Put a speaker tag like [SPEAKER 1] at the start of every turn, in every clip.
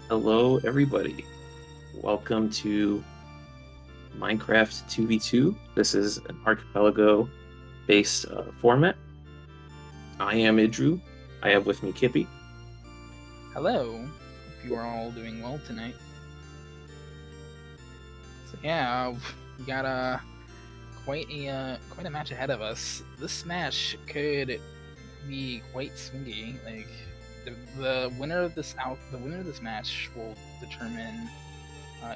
[SPEAKER 1] Hello, everybody. Welcome to Minecraft 2v2. This is an archipelago-based format. I am Idru. I have with me Kippy.
[SPEAKER 2] Hello. Hope you are all doing well tonight. So yeah, we got quite a match ahead of us. This match could be quite swingy. Like the winner of this match will determine.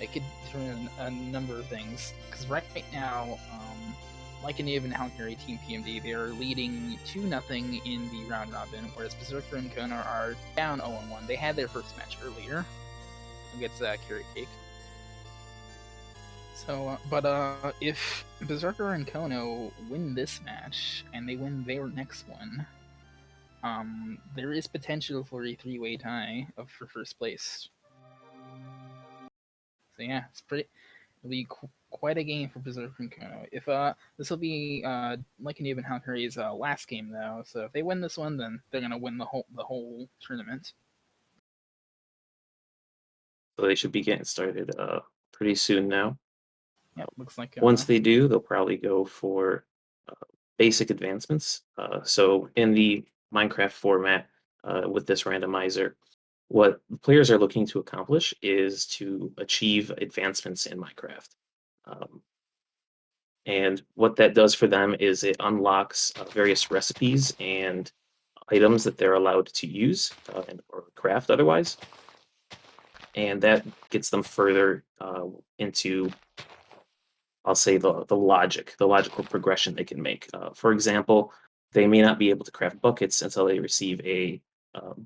[SPEAKER 2] It could determine a number of things. Because right now, Likean00b and halqery Team PMD, they are leading 2-0 in the round robin, whereas Berserker and Kona are down 0-1. They had their first match earlier against Carrot Cake. So, if Berserker and Kono win this match and they win their next one, there is potential for a three-way tie for first place. So yeah, it'll be quite a game for Berserker and Kono. If this will be Likean00b and halqery's last game though, so if they win this one, then they're gonna win the whole tournament.
[SPEAKER 1] So they should be getting started pretty soon now.
[SPEAKER 2] Yeah, looks like
[SPEAKER 1] Once they do, they'll probably go for basic advancements. So in the Minecraft format with this randomizer, what the players are looking to accomplish is to achieve advancements in Minecraft. And what that does for them is it unlocks various recipes and items that they're allowed to use or craft otherwise. And that gets them further into, I'll say, the logical progression they can make. For example, they may not be able to craft buckets until they receive a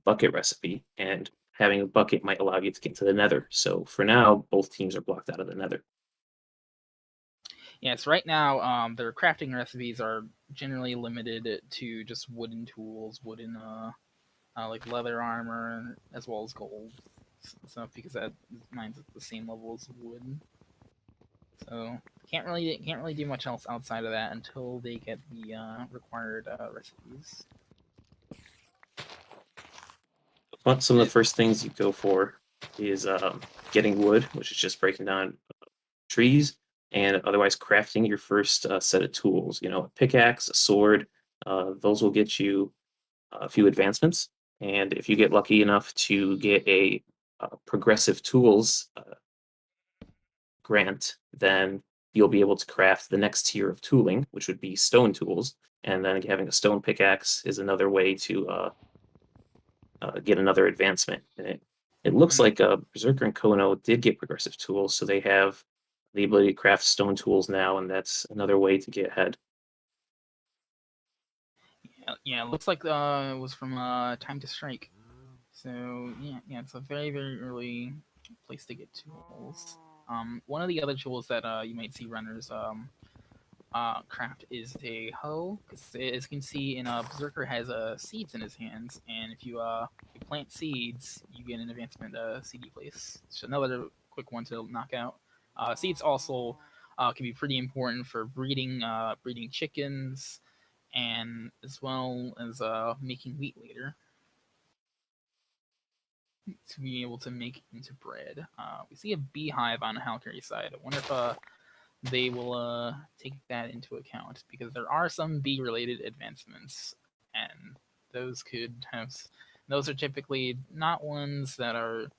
[SPEAKER 1] bucket recipe, and having a bucket might allow you to get to the nether. So for now, both teams are blocked out of the nether.
[SPEAKER 2] Yes, right now, their crafting recipes are generally limited to just wooden tools, wooden like leather armor, as well as gold. So because that mine's at the same level as wood, so can't really do much else outside of that until they get the required recipes.
[SPEAKER 1] But some of the first things you go for is getting wood, which is just breaking down trees, and otherwise crafting your first set of tools. You know, a pickaxe, a sword. Those will get you a few advancements. And if you get lucky enough to get a progressive tools grant, then you'll be able to craft the next tier of tooling, which would be stone tools. And then having a stone pickaxe is another way to get another advancement. And it looks like Berserker and Kono did get progressive tools, so they have the ability to craft stone tools now, and that's another way to get ahead.
[SPEAKER 2] Yeah, it looks like it was from Time to Strike. So yeah, it's a very early place to get tools. One of the other tools that you might see runners craft is a hoe. Because as you can see, Berserker has seeds in his hands, and if you plant seeds, you get an advancement CD place. It's another quick one to knock out. Seeds also can be pretty important for breeding chickens, and as well as making wheat later to be able to make into bread. We see a beehive on the halqery side. I wonder if they will take that into account, because there are some bee related advancements, and those could have. Those are typically not ones that are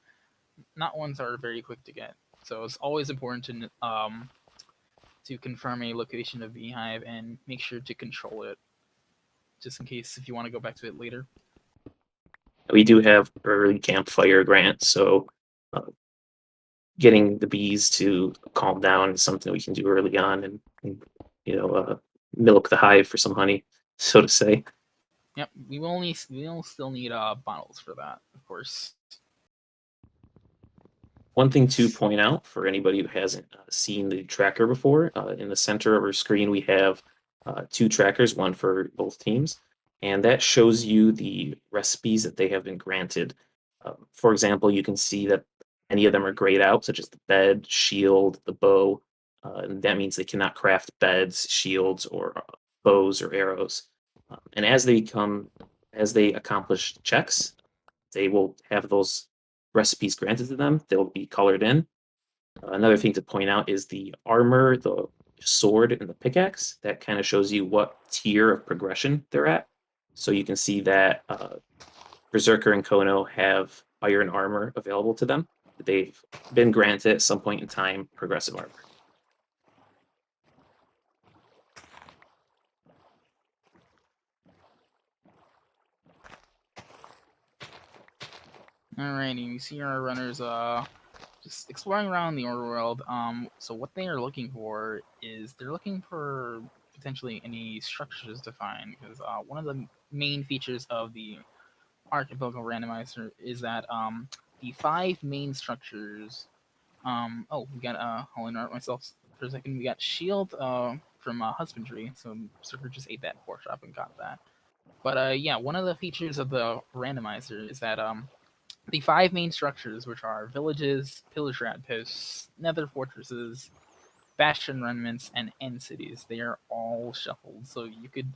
[SPEAKER 2] very quick to get. So it's always important to confirm a location of beehive and make sure to control it, just in case if you want to go back to it later.
[SPEAKER 1] We do have early campfire grants, so getting the bees to calm down is something we can do early on, and milk the hive for some honey, so to say.
[SPEAKER 2] Yep, we will still need bottles for that, of course.
[SPEAKER 1] One thing to point out for anybody who hasn't seen the tracker before, in the center of our screen we have two trackers, one for both teams, and that shows you the recipes that they have been granted. For example, you can see that any of them are grayed out, such as the bed, shield, the bow. And that means they cannot craft beds, shields, or bows or arrows. And as they accomplish checks, they will have those recipes granted to them, they'll be colored in. Another thing to point out is the armor, the sword, and the pickaxe. That kind of shows you what tier of progression they're at. So you can see that Berserker and Kono have iron armor available to them. They've been granted at some point in time progressive armor.
[SPEAKER 2] Alrighty, you see our runners just exploring around the overworld. So what they are looking for is they're looking for potentially any structures to find, because one of the main features of the archipelago randomizer is that the 5 main structures. Oh, we got I'll interrupt myself for a second. We got shield from husbandry, so Berserker just ate that pork chop and got that. But yeah, one of the features of the randomizer is that the 5 main structures, which are villages, pillager outposts, nether fortresses, bastion remnants, and end cities, they are all shuffled. So you could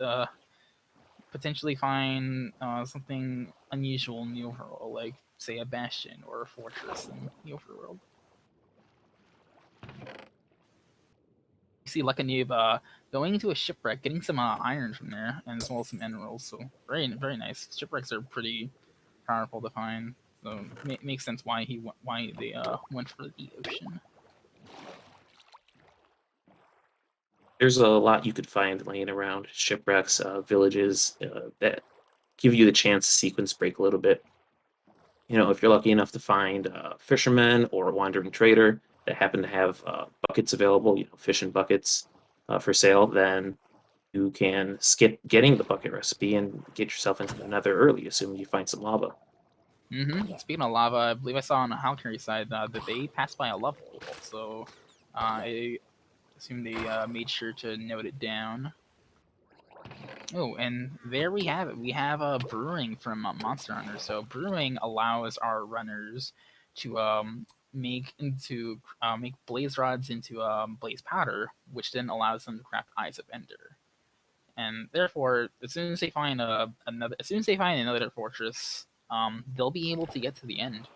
[SPEAKER 2] potentially find something unusual in the overworld, like, say, a bastion or a fortress in the overworld. You see Likean00b going into a shipwreck, getting some iron from there, and as well as some emeralds. So very, very nice. Shipwrecks are pretty powerful to find. So it makes sense why they went for the ocean.
[SPEAKER 1] There's a lot you could find laying around: shipwrecks, villages that give you the chance to sequence break a little bit. If you're lucky enough to find a fisherman or a wandering trader that happen to have buckets available, fishing buckets for sale, then you can skip getting the bucket recipe and get yourself into the nether early, assuming you find some lava.
[SPEAKER 2] Speaking of lava, I believe I saw on the halqery side that they passed by a lava pool, so I assume they made sure to note it down. Oh, and there we have it. We have brewing from Monster Hunter. So brewing allows our runners to make blaze rods into blaze powder, which then allows them to craft Eyes of Ender. And therefore, as soon as they find another fortress, they'll be able to get to the end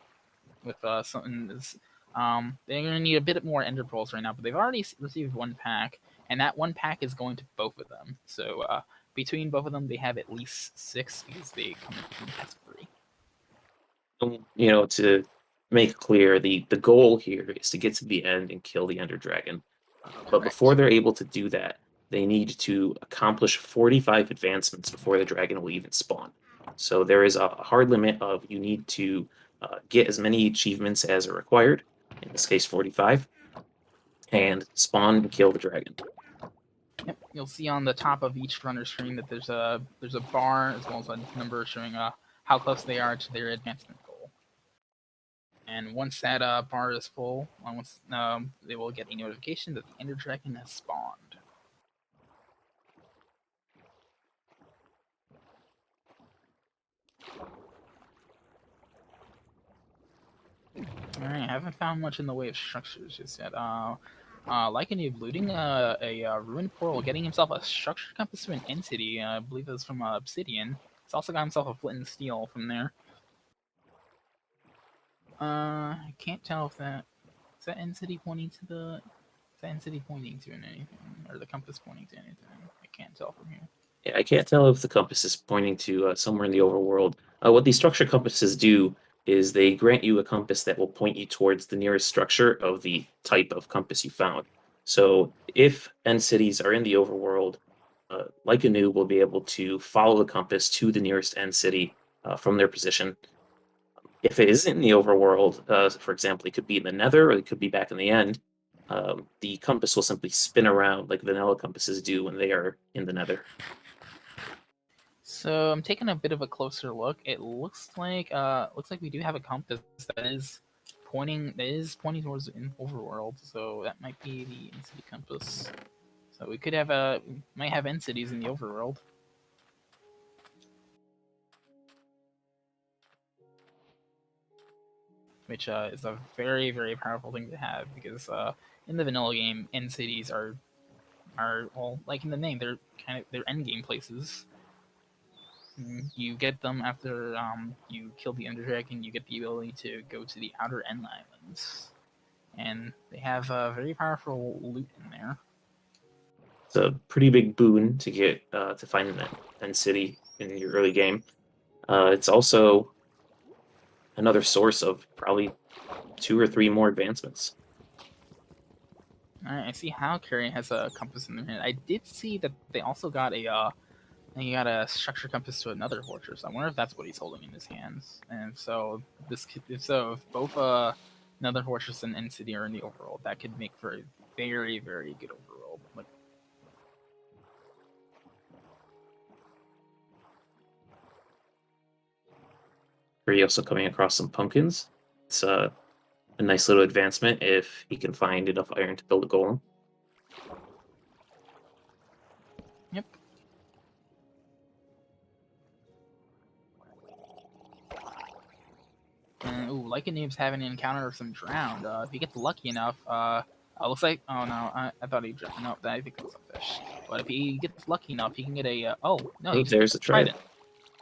[SPEAKER 2] with something. They're going to need a bit more Ender pearls right now, but they've already received 1 pack, and that 1 pack is going to both of them. So between both of them, they have at least 6 because they come in packs of 3.
[SPEAKER 1] To make clear, the goal here is to get to the end and kill the Ender Dragon. But before they're able to do that, they need to accomplish 45 advancements before the dragon will even spawn. So there is a hard limit of you need to get as many achievements as are required, in this case 45, and spawn and kill the dragon.
[SPEAKER 2] Yep, you'll see on the top of each runner screen that there's a bar as well as a number showing how close they are to their advancement goal. And once that bar is full, they will get a notification that the Ender Dragon has spawned. Alright, I haven't found much in the way of structures just yet. Likean00b looting a ruined portal, getting himself a structure compass to an entity. I believe it was from Obsidian. He's also got himself a flint and steel from there. I can't tell if that is that entity pointing to the. Is that entity pointing to anything, or the compass pointing to anything? I can't tell from here.
[SPEAKER 1] Yeah, I can't tell if the compass is pointing to somewhere in the overworld. What these structure compasses do is they grant you a compass that will point you towards the nearest structure of the type of compass you found. So if end cities are in the overworld, Likean00b will be able to follow the compass to the nearest end city from their position. If it isn't in the overworld, for example, it could be in the nether or it could be back in the end, the compass will simply spin around like vanilla compasses do when they are in the nether.
[SPEAKER 2] So I'm taking a bit of a closer look. It looks like we do have a compass that is pointing towards the overworld. So that might be the in-city compass. So we might have end cities in the overworld. Which is a very, very powerful thing to have, because in the vanilla game, end cities are well, like in the name, they're end game places. You get them after you kill the Ender Dragon. You get the ability to go to the Outer End Islands, and they have a very powerful loot in there.
[SPEAKER 1] It's a pretty big boon to get to find an end city in your early game. It's also another source of probably 2 or 3 more advancements.
[SPEAKER 2] Alright, I see halqery has a compass in their hand. I did see that they also got a structure compass to another fortress. I wonder if that's what he's holding in his hands. And if both another fortress and End City are in the overworld, that could make for a very, very good overworld. Like,
[SPEAKER 1] We're also coming across some pumpkins. It's a nice little advancement if he can find enough iron to build a golem.
[SPEAKER 2] yep. And Likean00b's having an encounter with some drowned. If he gets lucky enough, looks like oh no, I thought he drowned. No, I think it was a fish. But if he gets lucky enough, he can get a oh no, he
[SPEAKER 1] Oh,
[SPEAKER 2] just
[SPEAKER 1] there's a trident.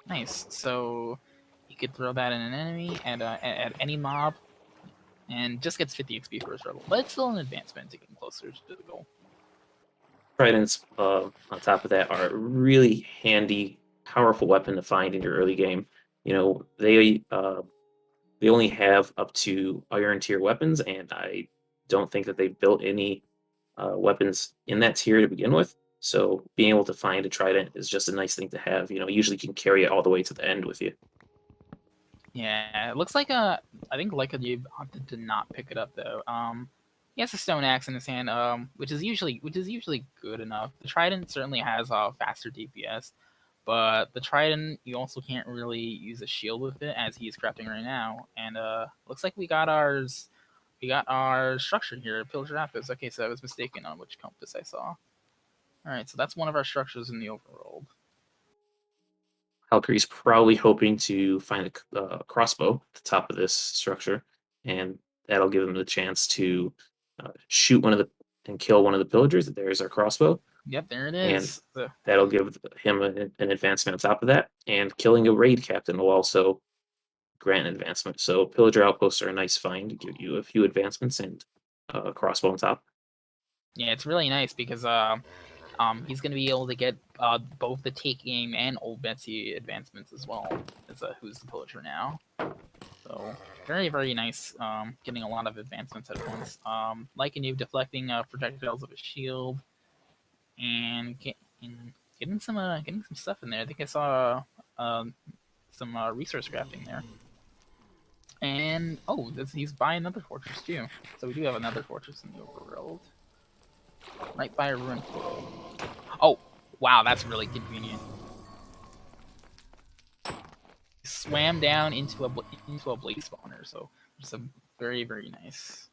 [SPEAKER 2] Nice. So he could throw that at an enemy and at any mob, and just gets 50 XP for his rebel. But it's still an advancement to get closer to the goal.
[SPEAKER 1] Tridents, on top of that, are a really handy, powerful weapon to find in your early game. You know, they only have up to iron tier weapons, and I don't think that they've built any weapons in that tier to begin with. So being able to find a trident is just a nice thing to have. You know, usually you can carry it all the way to the end with you.
[SPEAKER 2] Yeah, it looks like I think Likean00b opted to not pick it up though. He has a stone axe in his hand, which is usually good enough. The trident certainly has faster DPS, but the trident you also can't really use a shield with it as he's crafting right now. And looks like we got our structure here, Pillager Rapids. Okay, so I was mistaken on which compass I saw. All right, so that's one of our structures in the overworld.
[SPEAKER 1] Valkyrie's probably hoping to find a crossbow at the top of this structure, and that'll give him the chance to shoot one of the and kill one of the pillagers. There's our crossbow,
[SPEAKER 2] Yep, there it
[SPEAKER 1] and
[SPEAKER 2] is.
[SPEAKER 1] that'll give him an advancement on top of that. And killing a raid captain will also grant an advancement. So pillager outposts are a nice find to give you a few advancements and a crossbow on top.
[SPEAKER 2] Yeah, it's really nice because he's going to be able to get both the Take Aim and Old Betsy advancements as well as who's the pillager now. So very, very nice. Getting a lot of advancements at once. Likean00b deflecting projectiles of a shield and getting some stuff in there. I think I saw some resource crafting there. And he's buying another fortress too. So we do have another fortress in the overworld, right by a ruined portal. Oh, wow, that's really convenient. Swam down into a blaze spawner, so just a very, very nice.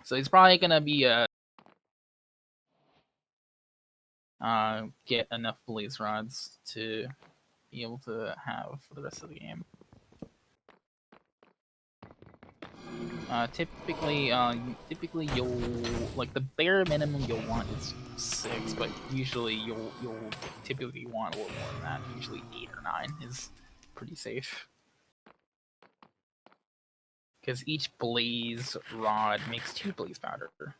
[SPEAKER 2] So he's probably gonna be get enough blaze rods to be able to have for the rest of the game. Typically you'll like the bare minimum you'll want is 6, but usually you'll typically want a little more than that. Usually 8 or 9 is pretty safe, because each blaze rod makes 2 blaze powder, which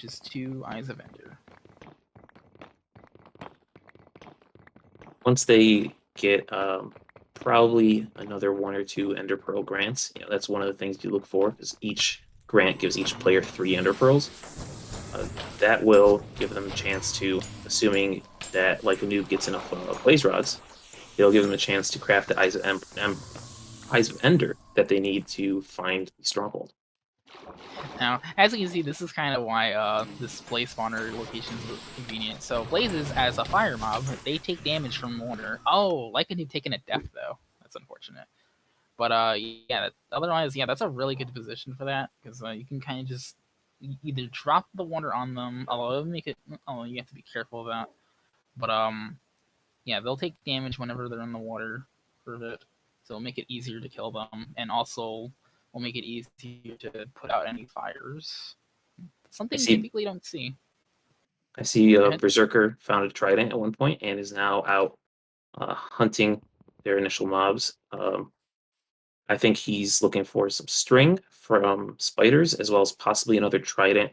[SPEAKER 2] is 2 eyes of ender.
[SPEAKER 1] Once they get probably another 1 or 2 ender pearl grants, you know, that's one of the things you look for, because each grant gives each player 3 ender pearls. That will give them a chance to, assuming that Likean00b gets enough blaze rods, it'll give them a chance to craft the eyes of ender that they need to find the stronghold.
[SPEAKER 2] Now, as you can see, this is kind of why this blaze spawner location is convenient. So blazes, as a fire mob, they take damage from water. Oh, Likean00b taking a death though. That's unfortunate. But yeah, otherwise, yeah, that's a really good position for that, because you can kind of just either drop the water on them, although it'll make it. Oh, you have to be careful of that. But yeah, they'll take damage whenever they're in the water for a bit, so it'll make it easier to kill them, and also will make it easier to put out any fires. something
[SPEAKER 1] see-
[SPEAKER 2] typically don't see.
[SPEAKER 1] I see
[SPEAKER 2] Go ahead.
[SPEAKER 1] Berserker found a trident at one point and is now out hunting their initial mobs. I think he's looking for some string from spiders, as well as possibly another trident.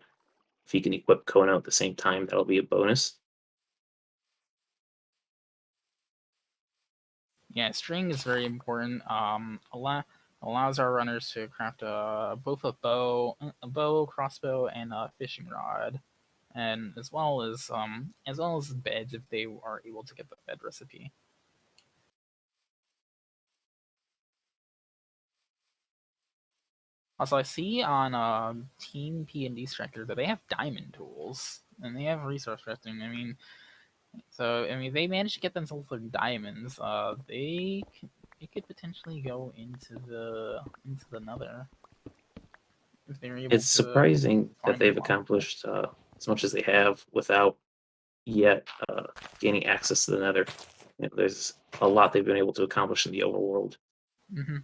[SPEAKER 1] If he can equip Kona at the same time, that'll be a bonus.
[SPEAKER 2] Yeah, string is very important. Allows our runners to craft both a bow, crossbow, and a fishing rod, and as well as beds if they are able to get the bed recipe. Also, I see on Team P&D Striker that they have diamond tools and they have resource crafting. I mean, they managed to get themselves some diamonds. They could potentially go into the Nether if they're able
[SPEAKER 1] It's
[SPEAKER 2] to
[SPEAKER 1] surprising that
[SPEAKER 2] find
[SPEAKER 1] they've
[SPEAKER 2] a lot.
[SPEAKER 1] accomplished as much as they have without yet gaining access to the Nether. There's a lot they've been able to accomplish in the overworld.
[SPEAKER 2] Mm-hmm.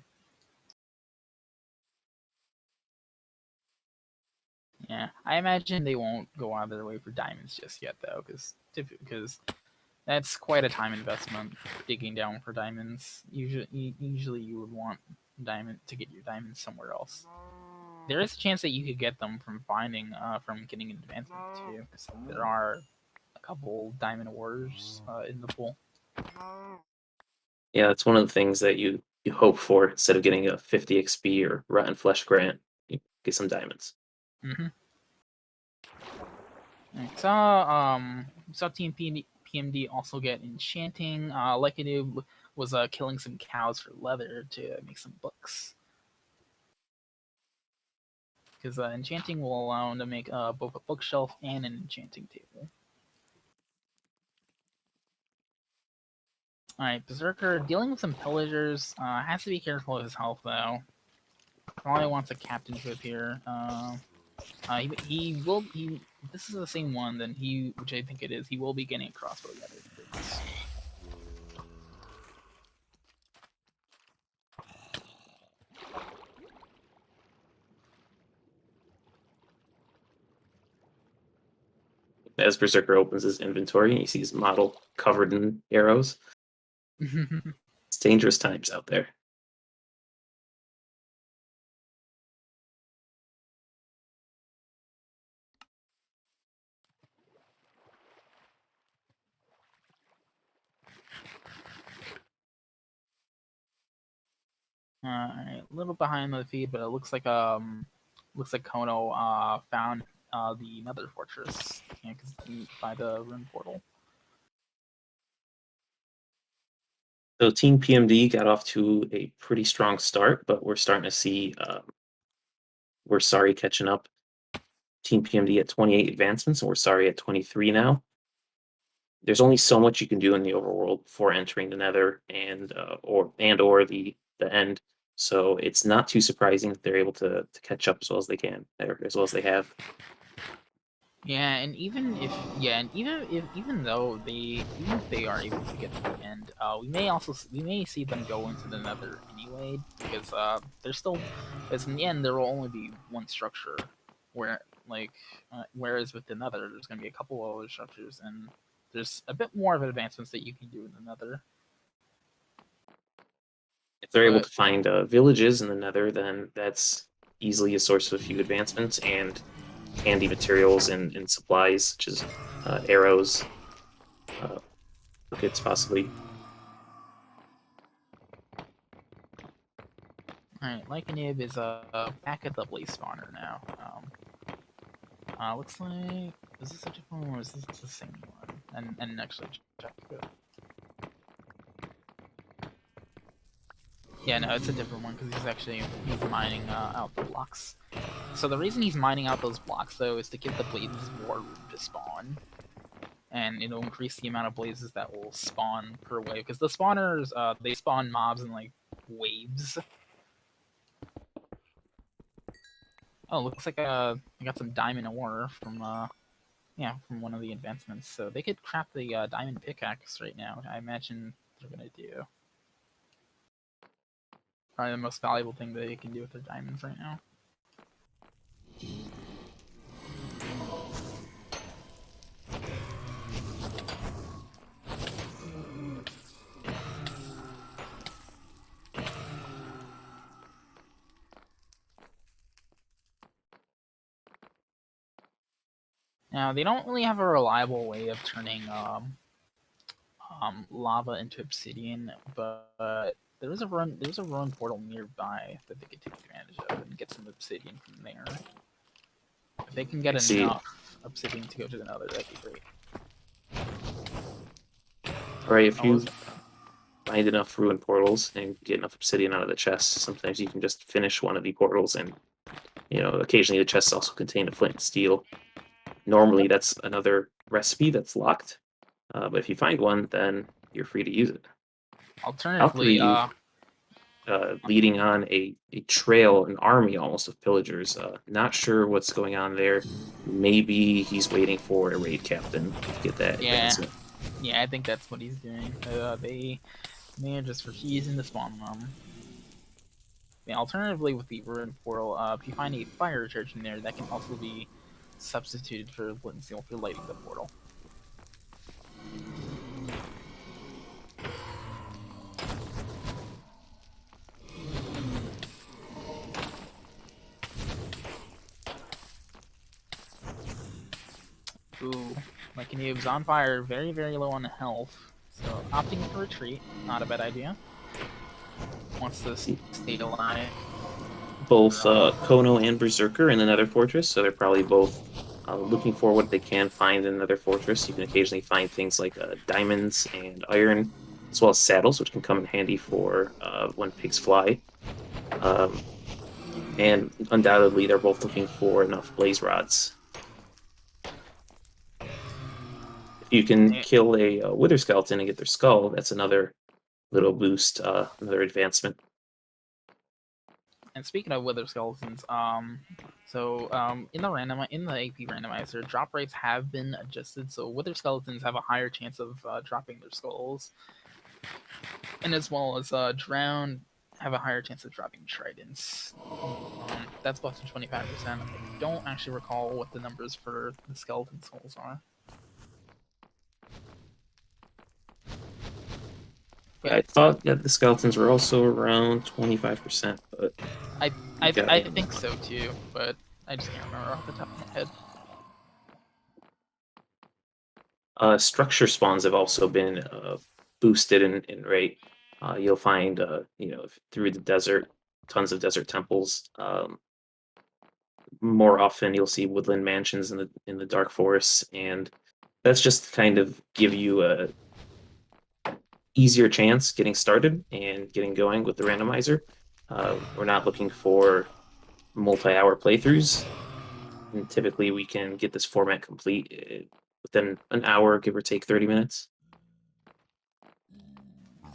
[SPEAKER 2] Yeah, I imagine they won't go out of their way for diamonds just yet, though, because that's quite a time investment digging down for diamonds. Usually you would want to get your diamonds somewhere else. There is a chance that you could get them from getting an advancement too, because there are a couple diamond ores in the pool.
[SPEAKER 1] Yeah, it's one of the things that you hope for instead of getting a 50 XP or Rotten Flesh grant. You get some diamonds.
[SPEAKER 2] Mm-hmm. Saw Team PMD also get enchanting. Likean00b was killing some cows for leather to make some books. Because enchanting will allow him to make both a bookshelf and an enchanting table. Alright, Berserker, dealing with some pillagers, has to be careful of his health though. Probably wants a captain's whip here. This is the same one, which I think it is, he will be getting a crossbow together.
[SPEAKER 1] As Berserker opens his inventory, he sees model covered in arrows. It's dangerous times out there.
[SPEAKER 2] Alright, a little behind the feed, but it looks like Kono found the Nether Fortress, by the rune portal.
[SPEAKER 1] So Team PMD got off to a pretty strong start, but we're starting to see we're sorry catching up. Team PMD at 28 advancements, and we're sorry at 23 now. There's only so much you can do in the overworld before entering the Nether and or the end. So it's not too surprising that they're able to catch up as well as they can, or as well as they have.
[SPEAKER 2] Yeah, and even if they are able to get to the end, we may see them go into the Nether anyway, because because in the end there will only be one structure, whereas with the Nether there's going to be a couple of other structures, and there's a bit more of advancements that you can do in the Nether.
[SPEAKER 1] If they're able to find villages in the Nether, then that's easily a source of a few advancements and handy materials and supplies, such as arrows, rockets, possibly.
[SPEAKER 2] Alright, Likean00b is back at the blaze spawner now. Looks like, is this a different one or is this the same one? And actually check it. Yeah, no, it's a different one because he's mining out the blocks. So the reason he's mining out those blocks though is to give the blazes more room to spawn, and it'll increase the amount of blazes that will spawn per wave. Because the spawners, they spawn mobs in like waves. Oh, looks like I got some diamond ore from one of the advancements. So they could craft the diamond pickaxe right now. I imagine they're gonna do. Probably the most valuable thing that they can do with their diamonds right now. Now they don't really have a reliable way of turning lava into obsidian, but there's a run portal nearby that they could take advantage of and get some obsidian from there. If they can get enough obsidian to go to the nether, that'd be great.
[SPEAKER 1] Right, if you find enough ruined portals and get enough obsidian out of the chest, sometimes you can just finish one of the portals, and occasionally the chests also contain a flint and steel. Normally that's another recipe that's locked, but if you find one, then you're free to use it.
[SPEAKER 2] Alternatively,
[SPEAKER 1] leading on a trail, an army almost of pillagers. Not sure what's going on there. Maybe he's waiting for a raid captain to get that advancement.
[SPEAKER 2] Yeah, I think that's what he's doing. They are just refusing to spawn them. Yeah, alternatively, with the ruined portal, if you find a fire church in there, that can also be substituted for flint and steel for lighting the portal. Ooh, Likean00b's on fire, very, very low on health. So opting for retreat, not a bad idea. Wants to stay alive.
[SPEAKER 1] Both Kono and Berserker in the Nether Fortress, so they're probably both looking for what they can find in the Nether Fortress. You can occasionally find things like diamonds and iron, as well as saddles, which can come in handy for when pigs fly. And undoubtedly, they're both looking for enough blaze rods. If you can kill a wither skeleton and get their skull, that's another little boost, another advancement.
[SPEAKER 2] And speaking of wither skeletons, in the AP randomizer, drop rates have been adjusted, so wither skeletons have a higher chance of dropping their skulls, and as well as drowned have a higher chance of dropping tridents. That's buffed to 25%. I don't actually recall what the numbers for the skeleton skulls are.
[SPEAKER 1] Yeah, I thought that the skeletons were also around 25%, but
[SPEAKER 2] I think so too, but I just can't remember off the top of my
[SPEAKER 1] head. Structure spawns have also been boosted in rate. You'll find, through the desert, tons of desert temples. More often, you'll see woodland mansions in the dark forests, and that's just to kind of give you a easier chance getting started and getting going with the randomizer. We're not looking for multi-hour playthroughs, and typically we can get this format complete within an hour, give or take 30 minutes.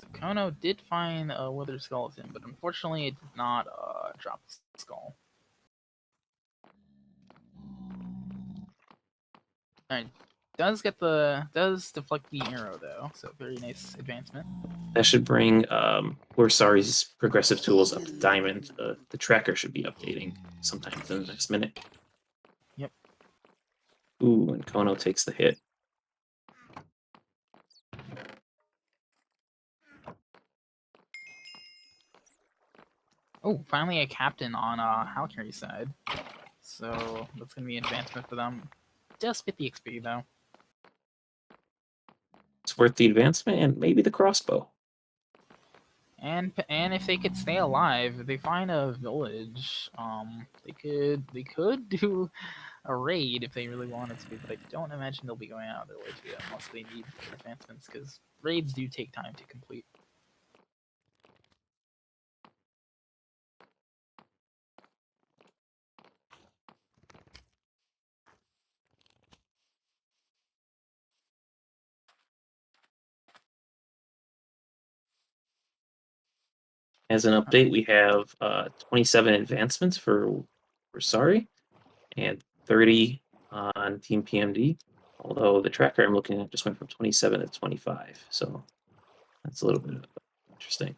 [SPEAKER 2] So Kono did find a wither skeleton, but unfortunately it did not drop the skull. Alright, does deflect the arrow though, so very nice advancement.
[SPEAKER 1] That should bring Wersari's progressive tools up to diamond. The tracker should be updating sometime within the next minute.
[SPEAKER 2] Yep.
[SPEAKER 1] Ooh, and Kono takes the hit.
[SPEAKER 2] Oh, finally a captain on halqery side. So that's gonna be an advancement for them. Just get the XP though.
[SPEAKER 1] It's worth the advancement and maybe the crossbow.
[SPEAKER 2] And if they could stay alive, if they find a village, they could do a raid if they really wanted to, but I don't imagine they'll be going out of their way to do it unless they need advancements, because raids do take time to complete.
[SPEAKER 1] As an update, we have 27 advancements for Versari and 30 on Team PMD. Although the tracker I'm looking at just went from 27 to 25, so that's a little bit interesting.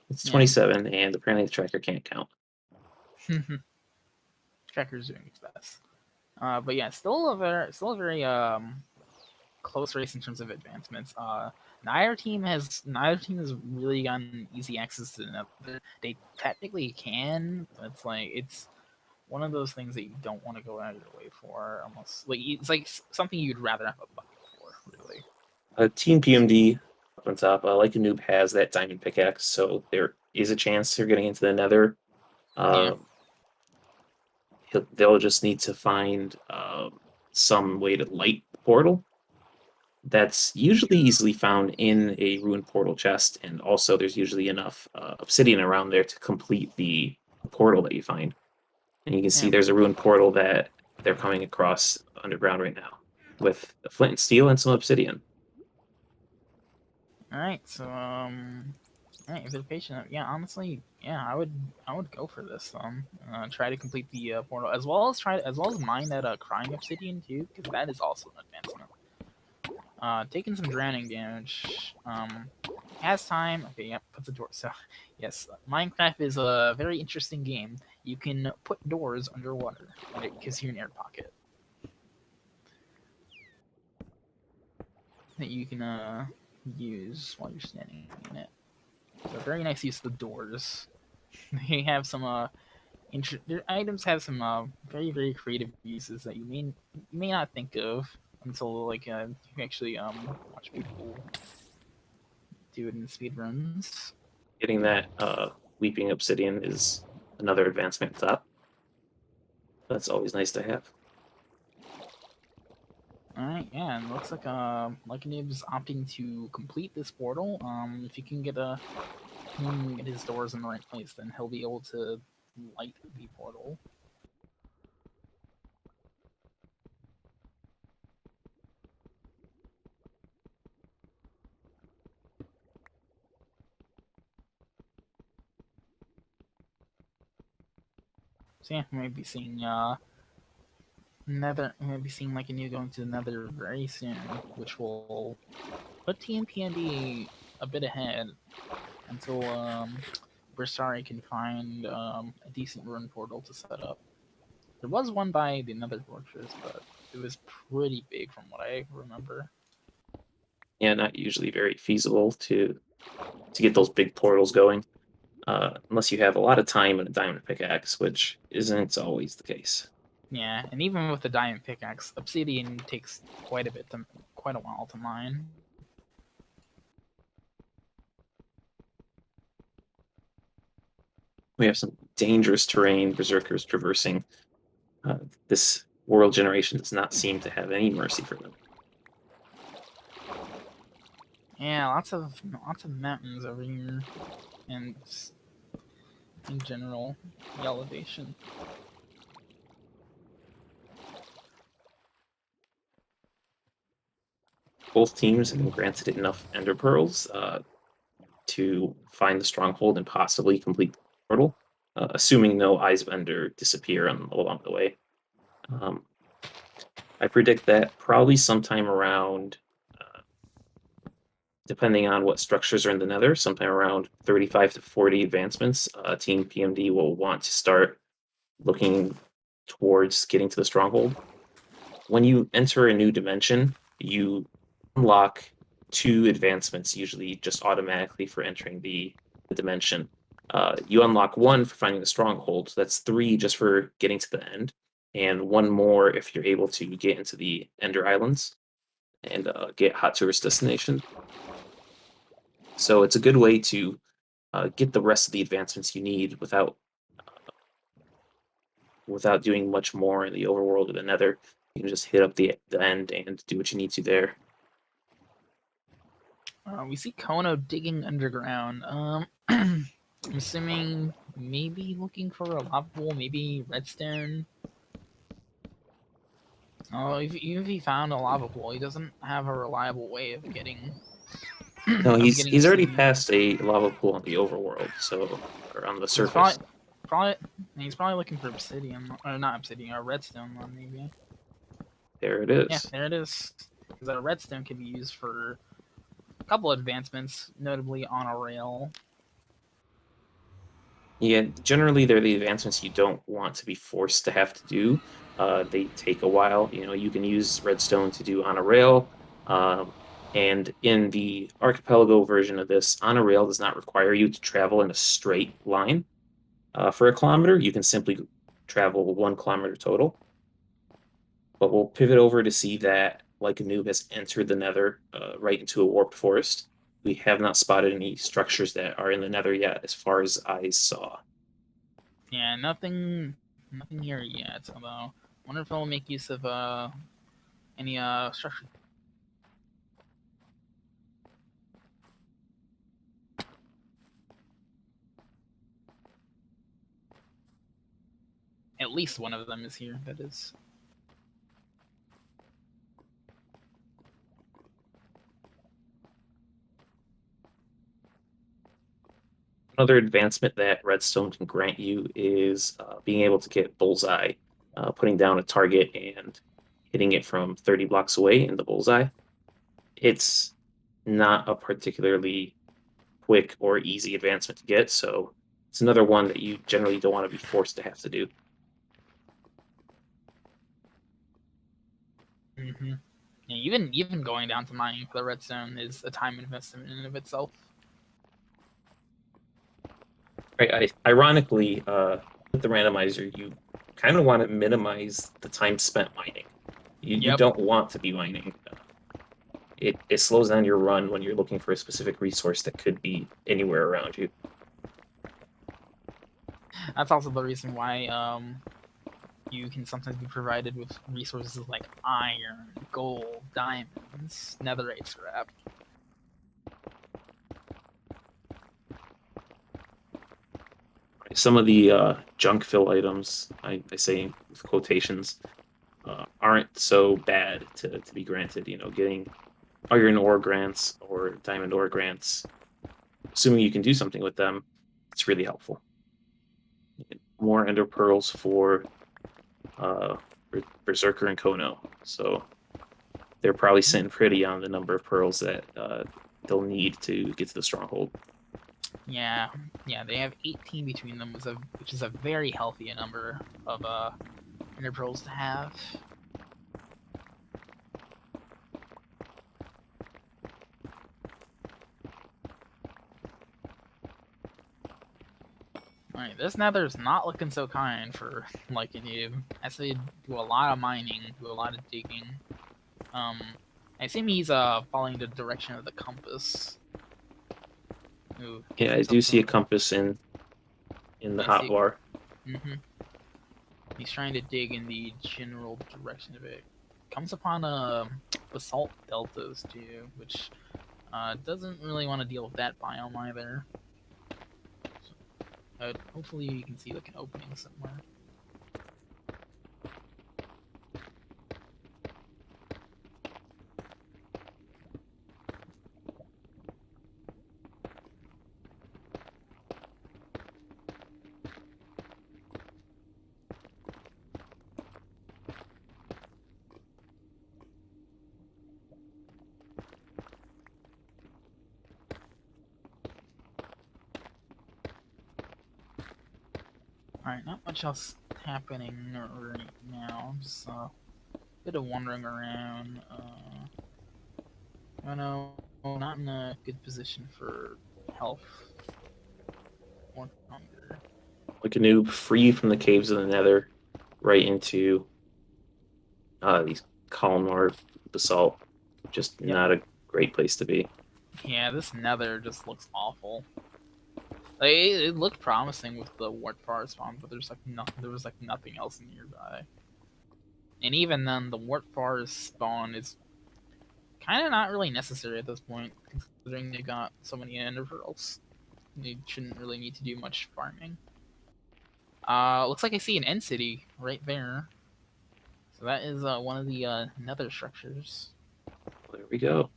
[SPEAKER 1] It's 27, and apparently the tracker can't count.
[SPEAKER 2] Tracker's doing its best, but yeah, still a very close race in terms of advancements. Neither team has really gotten easy access to the nether. They technically can, but it's one of those things that you don't want to go out of your way for. Almost like it's like something you'd rather have a bucket for, really.
[SPEAKER 1] Team PMD up on top, Likean00b has that diamond pickaxe, so there is a chance they're getting into the Nether.
[SPEAKER 2] Yeah.
[SPEAKER 1] They'll just need to find some way to light the portal. That's usually easily found in a ruined portal chest, and also there's usually enough obsidian around there to complete the portal that you find. And you can see
[SPEAKER 2] Yeah.
[SPEAKER 1] there's a ruined portal that they're coming across underground right now with flint and steel and some obsidian.
[SPEAKER 2] All right. So all right, if they're patient, yeah, honestly, yeah, I would go for this. Try to complete the portal as well as mine that crying obsidian too, because that is also an advancement. Taking some drowning damage. Has time. Okay, yep, puts a door. So, yes, Minecraft is a very interesting game. You can put doors underwater, and it gives you an air pocket that you can use while you're standing in it. So, very nice use of the doors. They have some their items have some very creative uses that you may not think of until like you actually watch people do it in speedruns.
[SPEAKER 1] Getting that weeping obsidian is another advancement top. That's always nice to have.
[SPEAKER 2] All right, yeah, and it looks like Nib's opting to complete this portal. If you can get his doors in the right place, then he'll be able to light the portal. So yeah, we might be seeing we might be seeing like a new going to another very soon, which will put TMPND a bit ahead until Bersari can find a decent rune portal to set up. There was one by the Nether Fortress, but it was pretty big from what I remember.
[SPEAKER 1] Yeah, not usually very feasible to get those big portals going, unless you have a lot of time and a diamond pickaxe, which isn't always the case.
[SPEAKER 2] Yeah, and even with the diamond pickaxe, obsidian takes quite a while to mine.
[SPEAKER 1] We have some dangerous terrain berserkers traversing. This world generation does not seem to have any mercy for them.
[SPEAKER 2] Yeah, lots of mountains over here, and in general, the elevation.
[SPEAKER 1] Both teams have been granted enough ender pearls to find the stronghold and possibly complete the portal, assuming no eyes of ender disappear along the way. I predict that probably sometime around, depending on what structures are in the nether, sometime around 35 to 40 advancements, Team PMD will want to start looking towards getting to the stronghold. When you enter a new dimension, you unlock 2 advancements, usually just automatically for entering the dimension. You unlock 1 for finding the stronghold, so that's 3 just for getting to the end, and 1 more if you're able to get into the Ender Islands and get hot tourist destination. So it's a good way to get the rest of the advancements you need without doing much more in the overworld or the nether. You can just hit up the end and do what you need to there.
[SPEAKER 2] We see Kono digging underground. I'm assuming maybe looking for a lava pool, maybe redstone. Oh, even if he found a lava pool, he doesn't have a reliable way of getting.
[SPEAKER 1] No,
[SPEAKER 2] of
[SPEAKER 1] he's
[SPEAKER 2] getting
[SPEAKER 1] he's already
[SPEAKER 2] to.
[SPEAKER 1] passed a lava pool on the overworld, so or on the
[SPEAKER 2] He's
[SPEAKER 1] surface.
[SPEAKER 2] he's probably looking for obsidian or not obsidian or redstone one maybe.
[SPEAKER 1] There it
[SPEAKER 2] Yeah,
[SPEAKER 1] is.
[SPEAKER 2] there it is. Because a redstone can be used for a couple of advancements, notably on a rail.
[SPEAKER 1] Yeah, generally they're the advancements you don't want to be forced to have to do. They take a while. You know, you can use redstone to do on a rail. And in the archipelago version of this, on a rail does not require you to travel in a straight line for a kilometer. You can simply travel 1 kilometer total. But we'll pivot over to see that Likean00b has entered the Nether right into a warped forest. We have not spotted any structures that are in the Nether yet, as far as eyes saw.
[SPEAKER 2] Yeah, nothing here yet. Although, wonder if I'll make use of any structure. At least one of them is here. That is.
[SPEAKER 1] Another advancement that Redstone can grant you is being able to get bullseye, putting down a target and hitting it from 30 blocks away in the bullseye. It's not a particularly quick or easy advancement to get, so it's another one that you generally don't want to be forced to have to do.
[SPEAKER 2] Mm-hmm. Yeah, even going down to mining for the redstone is a time investment in and of itself.
[SPEAKER 1] Right. Ironically, with the randomizer, you kind of want to minimize the time spent mining. You don't want to be mining. It slows down your run when you're looking for a specific resource that could be anywhere around you.
[SPEAKER 2] That's also the reason why you can sometimes be provided with resources like iron, gold, diamonds, netherite scrap.
[SPEAKER 1] Some of the junk fill items, I say with quotations, aren't so bad to be granted. You know, getting iron ore grants or diamond ore grants, assuming you can do something with them, it's really helpful. More ender pearls for Berserker and Kono, so they're probably sitting pretty on the number of pearls that they'll need to get to the stronghold.
[SPEAKER 2] Yeah, they have 18 between them, which is a very healthy number of ender pearls to have. Alright, this nether's not looking so kind for Likean00b. I say do a lot of mining, do a lot of digging. I assume he's following the direction of the compass. Ooh,
[SPEAKER 1] Yeah, I do see a compass in the hotbar.
[SPEAKER 2] Mm-hmm. He's trying to dig in the general direction of it. Comes upon basalt deltas too, which doesn't really want to deal with that biome either. But hopefully you can see like an opening somewhere. Alright, not much else happening right now. Just a bit of wandering around. I know, not in a good position for health or hunger.
[SPEAKER 1] Like a noob, free from the caves of the Nether, right into these columnar basalt. Just not a great place to be.
[SPEAKER 2] Yeah, this nether just looks awful. Like, it looked promising with the wart far spawn, but there was like nothing else nearby. And even then, the wart far spawn is kind of not really necessary at this point, considering they got so many ender pearls. They shouldn't really need to do much farming. Looks like I see an end city right there. So that is one of the nether structures.
[SPEAKER 1] There we go.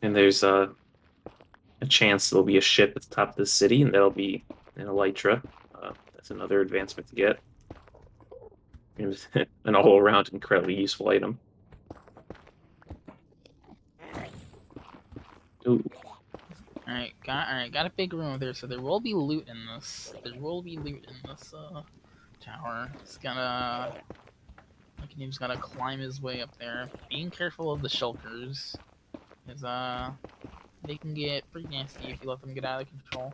[SPEAKER 1] And there's a chance there'll be a ship at the top of the city, and that'll be an elytra. That's another advancement to get. And an all-around incredibly useful item. Ooh.
[SPEAKER 2] Alright, got a big room there, so there will be loot in this. There will be loot in this tower. Likean00b's gotta climb his way up there. Being careful of the shulkers. Because they can get pretty nasty if you let them get out of control.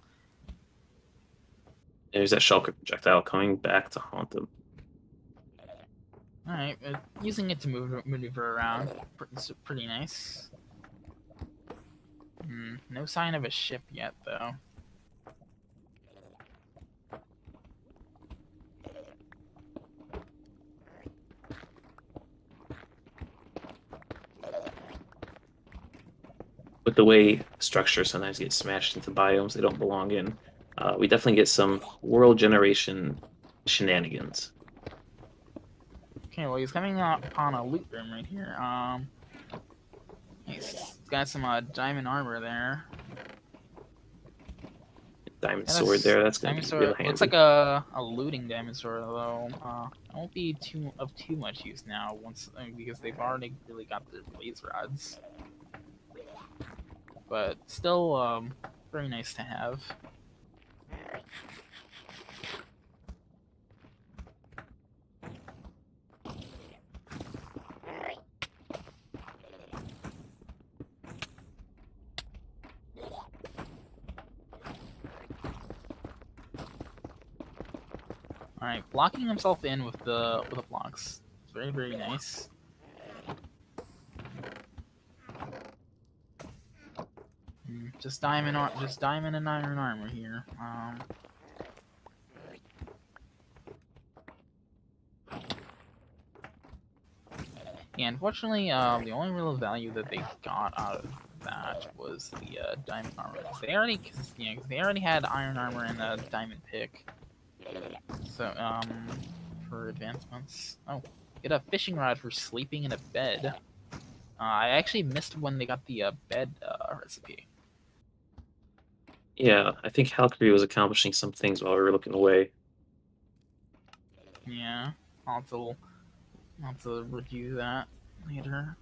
[SPEAKER 1] There's that shulker projectile coming back to haunt them.
[SPEAKER 2] Alright, using it to maneuver around. Pretty nice. No sign of a ship yet, though.
[SPEAKER 1] With the way structures sometimes get smashed into biomes they don't belong in, we definitely get some world generation shenanigans.
[SPEAKER 2] Okay, well, he's coming upon a loot room right here. He's got some diamond armor there.
[SPEAKER 1] Diamond
[SPEAKER 2] Got
[SPEAKER 1] sword there, that's going to
[SPEAKER 2] diamond
[SPEAKER 1] be real
[SPEAKER 2] sword. Looks
[SPEAKER 1] handy.
[SPEAKER 2] like a looting diamond sword, though. It won't be too much use now because they've already really got their blaze rods. But still, very nice to have. Alright, blocking himself in with the blocks. Very, very nice. Just diamond and iron armor here. Yeah, unfortunately, the only real value that they got out of that was the diamond armor. Cause they already had iron armor and a diamond pick. So, for advancements. Oh, get a fishing rod for sleeping in a bed. I actually missed when they got the bed recipe.
[SPEAKER 1] Yeah, I think halqery was accomplishing some things while we were looking away.
[SPEAKER 2] Yeah, I'll have to review that later.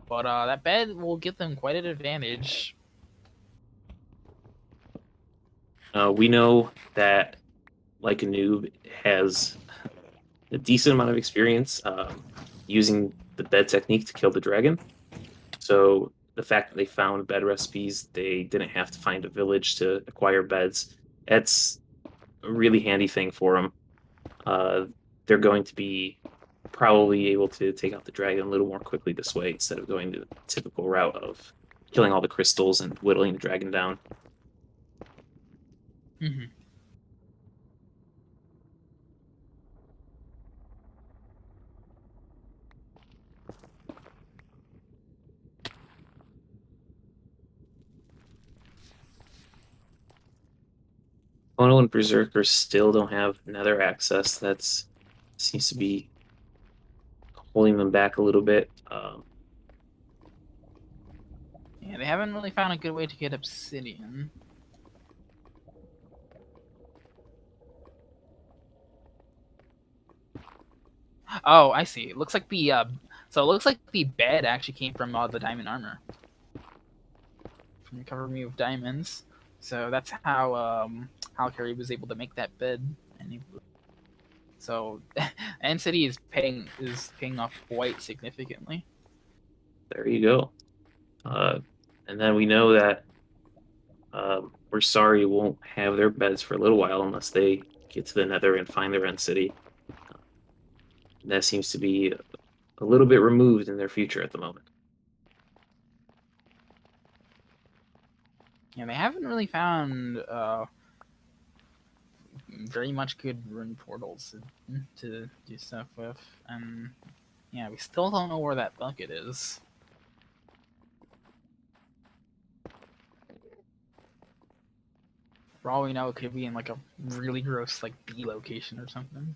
[SPEAKER 2] But that bed will give them quite an advantage.
[SPEAKER 1] We know that Likean00b has a decent amount of experience using the bed technique to kill the dragon. So the fact that they found bed recipes, they didn't have to find a village to acquire beds. That's a really handy thing for them. They're going to be probably able to take out the dragon a little more quickly this way instead of going the typical route of killing all the crystals and whittling the dragon down.
[SPEAKER 2] Mm-hmm.
[SPEAKER 1] Ono and Berserker still don't have nether access. That's seems to be holding them back a little bit.
[SPEAKER 2] Yeah, they haven't really found a good way to get obsidian. Oh, I see. It looks like the bed actually came from the diamond armor from covering me with diamonds. So that's how halqery was able to make that bed. So, End City is paying off quite significantly.
[SPEAKER 1] There you go. And then we know that we're sorry won't have their beds for a little while unless they get to the nether and find their end city. That seems to be a little bit removed in their future at the moment.
[SPEAKER 2] Yeah, they haven't really found very much good rune portals to do stuff with, and yeah, we still don't know where that bucket is. For all we know, it could be in like a really gross like B location or something.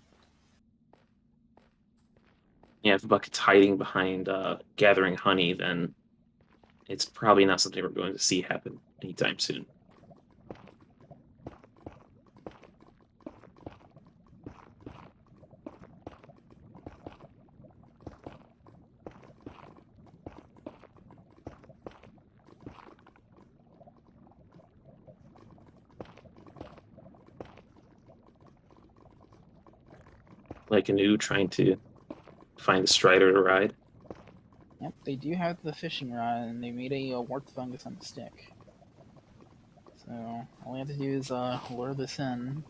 [SPEAKER 1] Yeah, if the bucket's hiding behind gathering honey, then it's probably not something we're going to see happen anytime soon. Like a new trying to find a strider to ride.
[SPEAKER 2] Yep, they do have the fishing rod, and they made a wart fungus on the stick. So all we have to do is lure this in.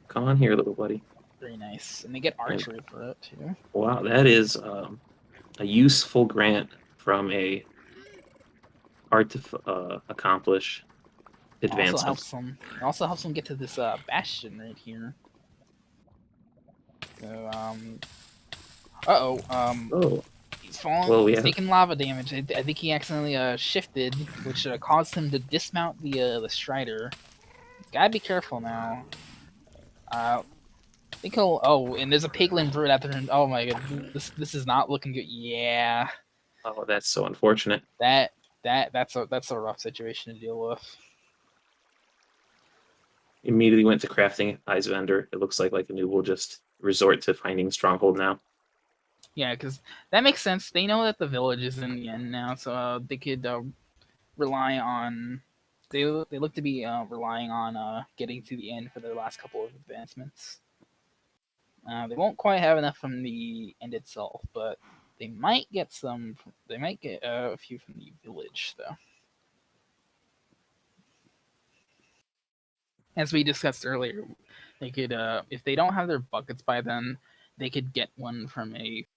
[SPEAKER 1] Come on here, little buddy.
[SPEAKER 2] Very nice, and they get archery for it too.
[SPEAKER 1] Wow, that is a useful grant from a hard to accomplish advancement.
[SPEAKER 2] It also helps them get to this bastion right here. So
[SPEAKER 1] Oh,
[SPEAKER 2] he's fallen.
[SPEAKER 1] well, we
[SPEAKER 2] He's
[SPEAKER 1] have.
[SPEAKER 2] taking lava damage. I think he accidentally shifted, which caused him to dismount the Strider. Gotta be careful now. I think he'll. Oh, and there's a piglin brute after him. Oh my god, this is not looking good. Yeah,
[SPEAKER 1] Oh, that's so unfortunate.
[SPEAKER 2] that's a rough situation to deal with.
[SPEAKER 1] Immediately went to crafting Eyes Vendor. It looks like a noob will just resort to finding Stronghold now.
[SPEAKER 2] Yeah, because that makes sense. They know that the village is in the end now, so they could rely on. They look to be relying on getting to the end for their last couple of advancements. They won't quite have enough from the end itself, but they might get some. They might get a few from the village, though. As we discussed earlier, they could, if they don't have their buckets by then, they could get one from a.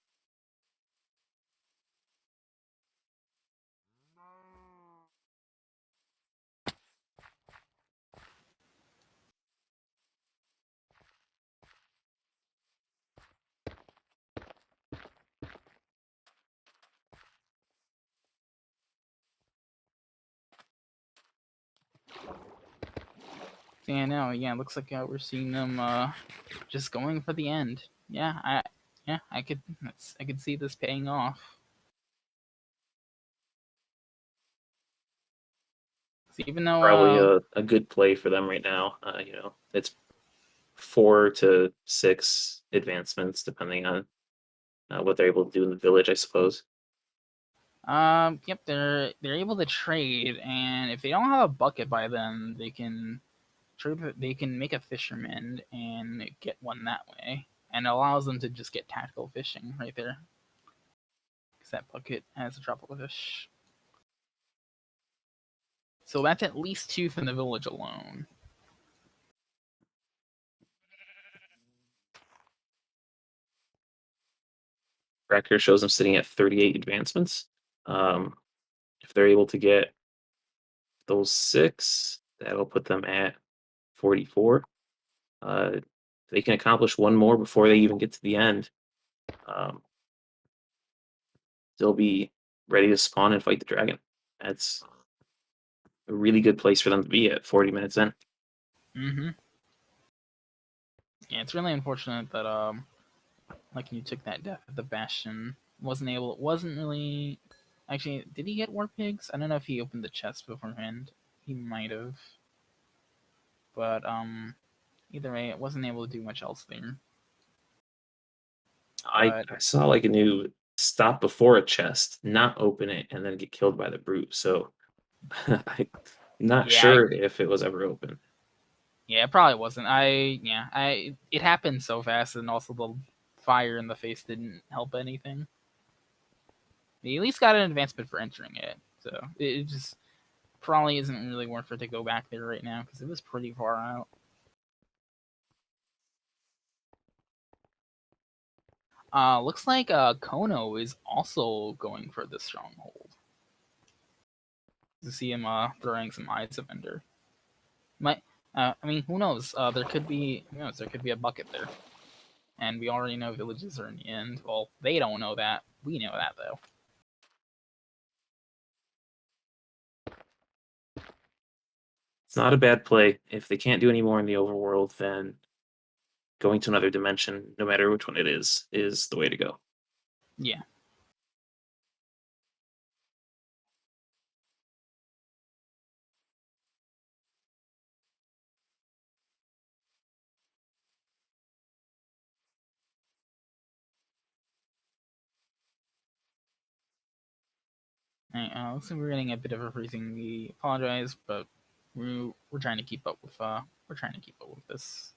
[SPEAKER 2] Yeah, no, yeah, it looks like we're seeing them just going for the end. I could see this paying off. So even though
[SPEAKER 1] Probably a good play for them right now. It's 4 to 6 advancements depending on what they're able to do in the village, I suppose.
[SPEAKER 2] yep, they're able to trade, and if they don't have a bucket by then, they can trade. They can make a fisherman and get one that way, and it allows them to just get tactical fishing right there. Because that bucket has a tropical fish. So that's at least 2 from the village alone.
[SPEAKER 1] Tracker shows them sitting at 38 advancements. If they're able to get those 6, that'll put them at 44. They can accomplish one more before they even get to the end. Um, they'll be ready to spawn and fight the dragon. That's a really good place for them to be at 40 minutes in.
[SPEAKER 2] Mm-hmm. Yeah, it's really unfortunate that like you took that death at the Bastion. Wasn't really. Actually, did he get war pigs? I don't know if he opened the chest beforehand. He might have. But either way, it wasn't able to do much else there.
[SPEAKER 1] I saw a new stop before a chest, not open it, and then get killed by the brute. So I'm not sure if it was ever open.
[SPEAKER 2] Yeah, it probably wasn't. It happened so fast, and also the fire in the face didn't help anything. He at least got an advancement for entering it, so it just probably isn't really worth it to go back there right now because it was pretty far out. Looks like Kono is also going for the stronghold. To see him throwing some eyes of Ender. Who knows? There could be a bucket there, and we already know villages are in the end. Well, they don't know that. We know that though.
[SPEAKER 1] It's not a bad play. If they can't do any more in the overworld, then going to another dimension, no matter which one it is the way to go.
[SPEAKER 2] Yeah. Right, looks like we're getting a bit of a freezing. We apologize, but we're trying to keep up with this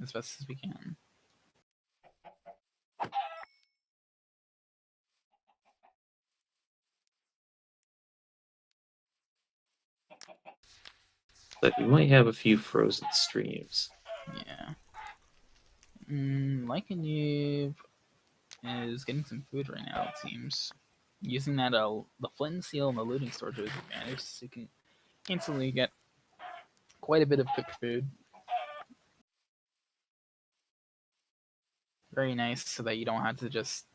[SPEAKER 2] as best as we can.
[SPEAKER 1] But we might have a few frozen streams.
[SPEAKER 2] Yeah. Likean00b is getting some food right now, it seems. Using that the flint and steel and the looting store to his advantage, so you can instantly get quite a bit of cooked food. Very nice, so that you don't have to just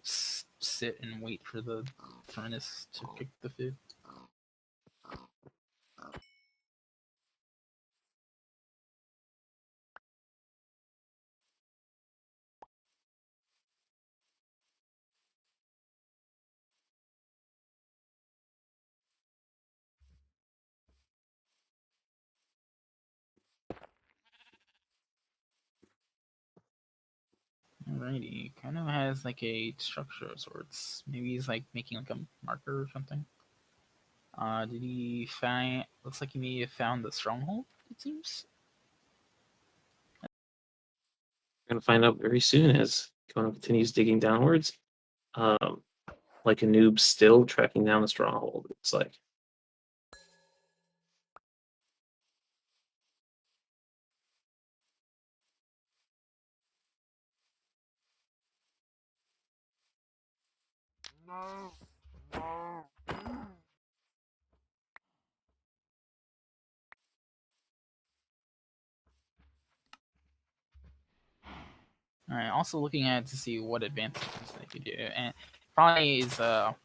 [SPEAKER 2] sit and wait for the furnace to cook the food. Alrighty, kind of has like a structure of sorts. Maybe he's like making like a marker or something. Did he find? Looks like he may have found the stronghold. It seems.
[SPEAKER 1] We're gonna find out very soon as Kono continues digging downwards. Like a noob still tracking down the stronghold. It's like.
[SPEAKER 2] Alright, also looking at to see what advancements they could do, and probably is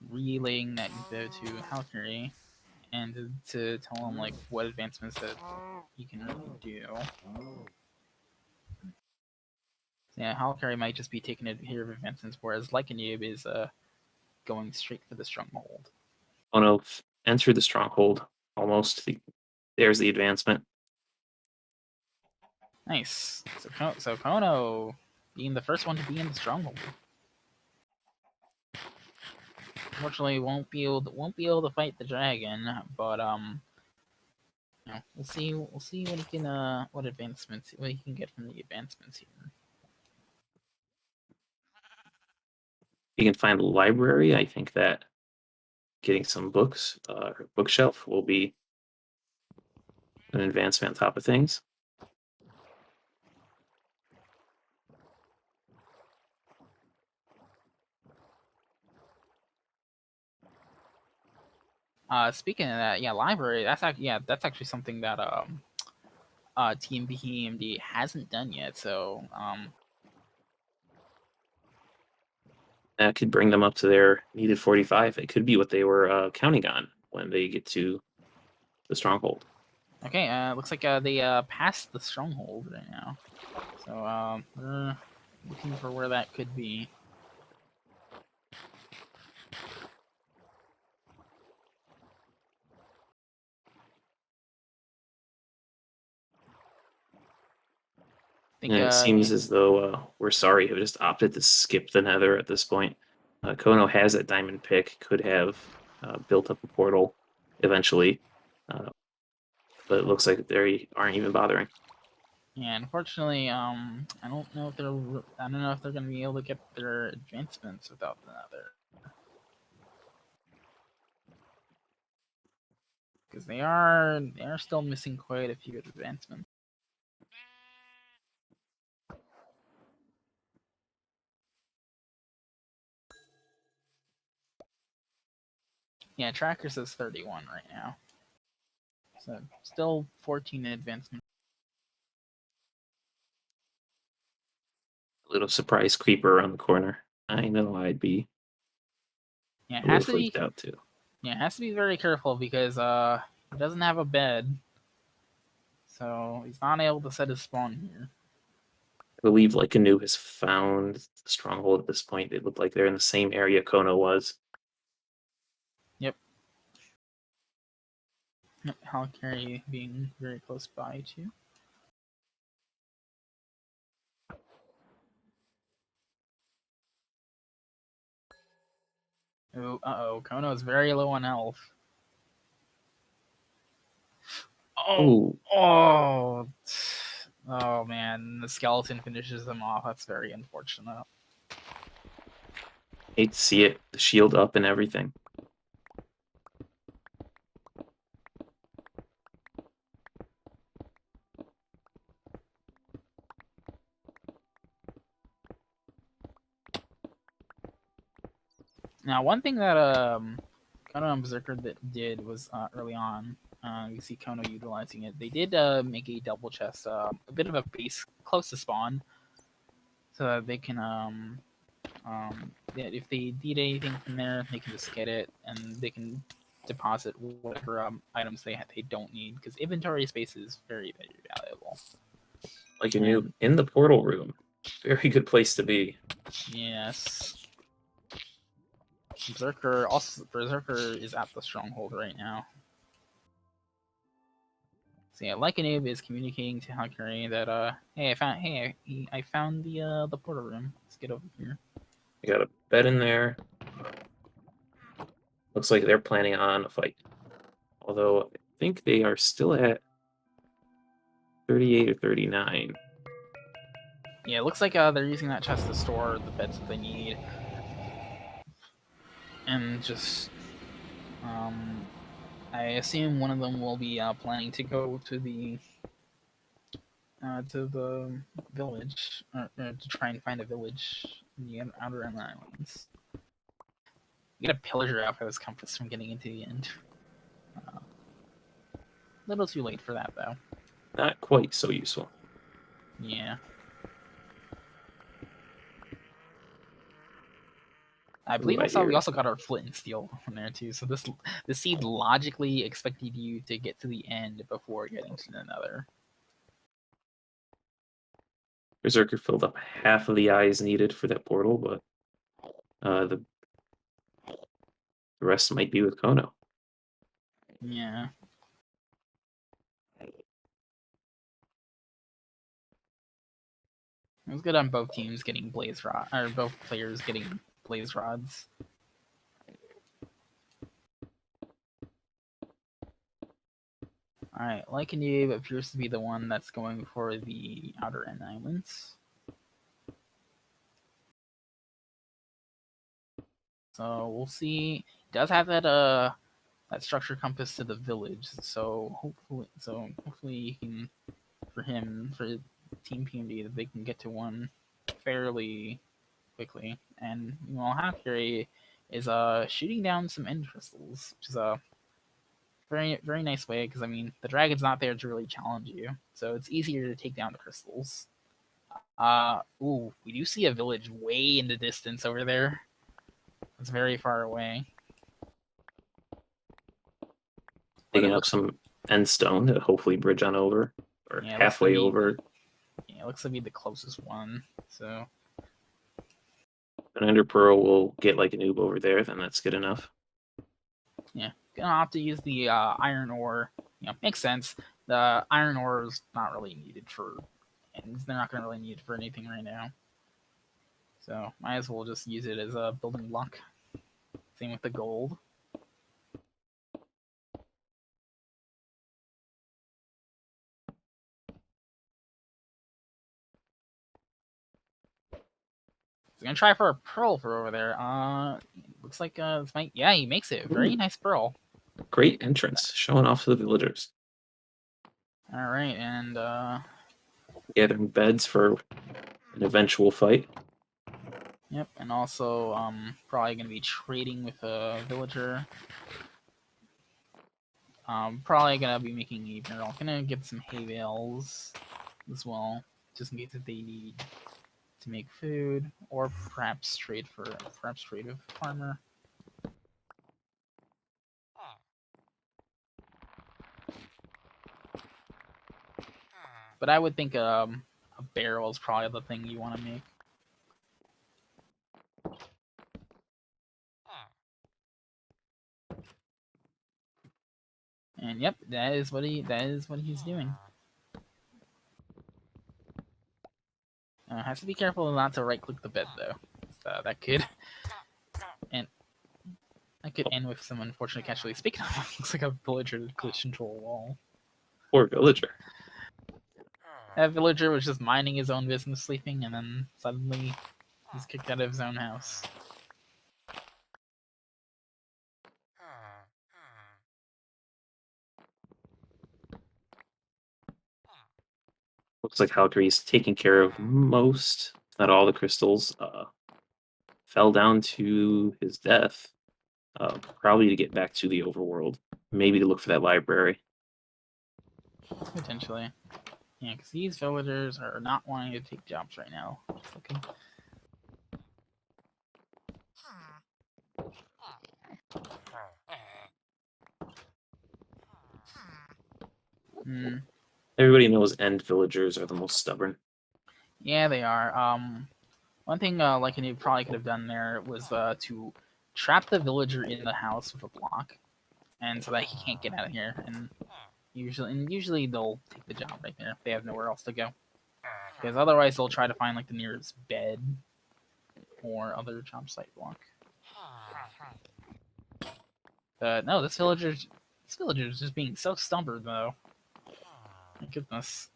[SPEAKER 2] relaying that info to halqery and to tell him like what advancements that he can really do. Yeah, halqery might just be taking care of advancements, whereas Likean00b is going straight for the stronghold.
[SPEAKER 1] Kono entered the stronghold almost. There's the advancement.
[SPEAKER 2] Nice. So Kono being the first one to be in the stronghold. Unfortunately, won't be able to fight the dragon, but you know, we'll see what he can what he can get from the advancements here.
[SPEAKER 1] You can find the library. I think that getting some books or bookshelf will be an advancement on top of things.
[SPEAKER 2] Speaking of that, yeah, library. That's actually something that TMB hasn't done yet. So
[SPEAKER 1] That could bring them up to their needed 45. It could be what they were counting on when they get to the stronghold.
[SPEAKER 2] okay, looks like they passed the stronghold right now. So we're looking for where that could be.
[SPEAKER 1] And it seems as though we're sorry, have just opted to skip the nether at this point. Kono has that diamond pick, could have built up a portal eventually, but it looks like they aren't even bothering.
[SPEAKER 2] Yeah, unfortunately, I don't know if they're gonna be able to get their advancements without the nether, because they are still missing quite a few advancements. Yeah, tracker says 31 right now, so still 14 advancements.
[SPEAKER 1] A little surprise creeper around the corner. I know I'd be
[SPEAKER 2] Yeah,
[SPEAKER 1] a little freaked out too.
[SPEAKER 2] Yeah, it has to be very careful because he doesn't have a bed, so he's not able to set his spawn here.
[SPEAKER 1] I believe Likean00b has found the stronghold at this point. They look like they're in the same area Kono was.
[SPEAKER 2] Yep. halqery being very close by too. Oh, Kono is very low on health.
[SPEAKER 1] Oh,
[SPEAKER 2] Oh man, the skeleton finishes them off. That's very unfortunate.
[SPEAKER 1] hate to see it. The shield up and everything.
[SPEAKER 2] Now, one thing that Kono and Berserker did was early on. You see Kono utilizing it. They did make a double chest, a bit of a base close to spawn, so that they can if they need anything from there, they can just get it, and they can deposit whatever items they don't need, because inventory space is very, very valuable.
[SPEAKER 1] Like a noob in the portal room. Very good place to be.
[SPEAKER 2] Yes. Berserker is at the stronghold right now. So yeah, Likean00b is communicating to halqery that hey, I found the portal room. Let's get over here.
[SPEAKER 1] You got a bed in there. Looks like they're planning on a fight. Although I think they are still at 38 or 39.
[SPEAKER 2] Yeah, it looks like they're using that chest to store the beds that they need. And just I assume one of them will be planning to go to the village, or to try and find a village in the outer end islands. You get a pillager out for this compass from getting into the end. Little too late for that, though.
[SPEAKER 1] Not quite so useful.
[SPEAKER 2] Yeah. I believe we also got our flint and steel from there too. So the seed logically expected you to get to the end before getting to the nether.
[SPEAKER 1] Berserker filled up half of the eyes needed for that portal, but the rest might be with Kono.
[SPEAKER 2] Yeah. It was good on both teams getting blaze rod, or both players getting blaze rods. Alright, Likean00b appears to be the one that's going for the outer end islands. So we'll see. It does have that structure compass to the village, so hopefully you can, for Team PMD, that they can get to one fairly quickly. And halqery is shooting down some end crystals, which is a very, very nice way, because I mean the dragon's not there to really challenge you, so it's easier to take down the crystals. Ooh, we do see a village way in the distance over there. It's very far away.
[SPEAKER 1] Digging up some end stone to hopefully bridge on over, or halfway over.
[SPEAKER 2] Yeah, it looks to be the closest one. So
[SPEAKER 1] an Ender Pearl will get like a noob over there, then that's good enough.
[SPEAKER 2] Yeah, gonna have to use the iron ore. Makes sense. The iron ore is not really needed for, and they're not gonna really need it for anything right now. So might as well just use it as a building block. Same with the gold. He's gonna try for a pearl for over there. Looks like yeah, he makes it. Very nice pearl.
[SPEAKER 1] Great entrance, showing off to the villagers.
[SPEAKER 2] All right, and
[SPEAKER 1] gathering beds for an eventual fight.
[SPEAKER 2] Yep, and also probably gonna be trading with a villager. Probably gonna be making a barrel. Gonna get some hay bales as well, just in case if they need to make food, or perhaps trade with a farmer. But I would think a barrel is probably the thing you want to make. And yep, that is what he's doing. Has to be careful not to right click the bed though. That could end with some unfortunate casualties. Speaking of, looks like a villager glitched into a wall.
[SPEAKER 1] Poor villager.
[SPEAKER 2] That villager was just minding his own business, sleeping, and then suddenly he's kicked out of his own house.
[SPEAKER 1] Looks like halqery is taking care of most, not all, the crystals. fell down to his death, probably to get back to the overworld, maybe to look for that library.
[SPEAKER 2] Potentially. Yeah, because these villagers are not wanting to take jobs right now. Just looking. Hmm.
[SPEAKER 1] Everybody knows end villagers are the most stubborn.
[SPEAKER 2] Yeah, they are. One thing Likean00b probably could have done there was to trap the villager in the house with a block, and so that he can't get out of here. And usually they'll take the job right there. They have nowhere else to go. Because otherwise they'll try to find like the nearest bed or other job site block. But no, this villager's just being so stubborn though. My goodness.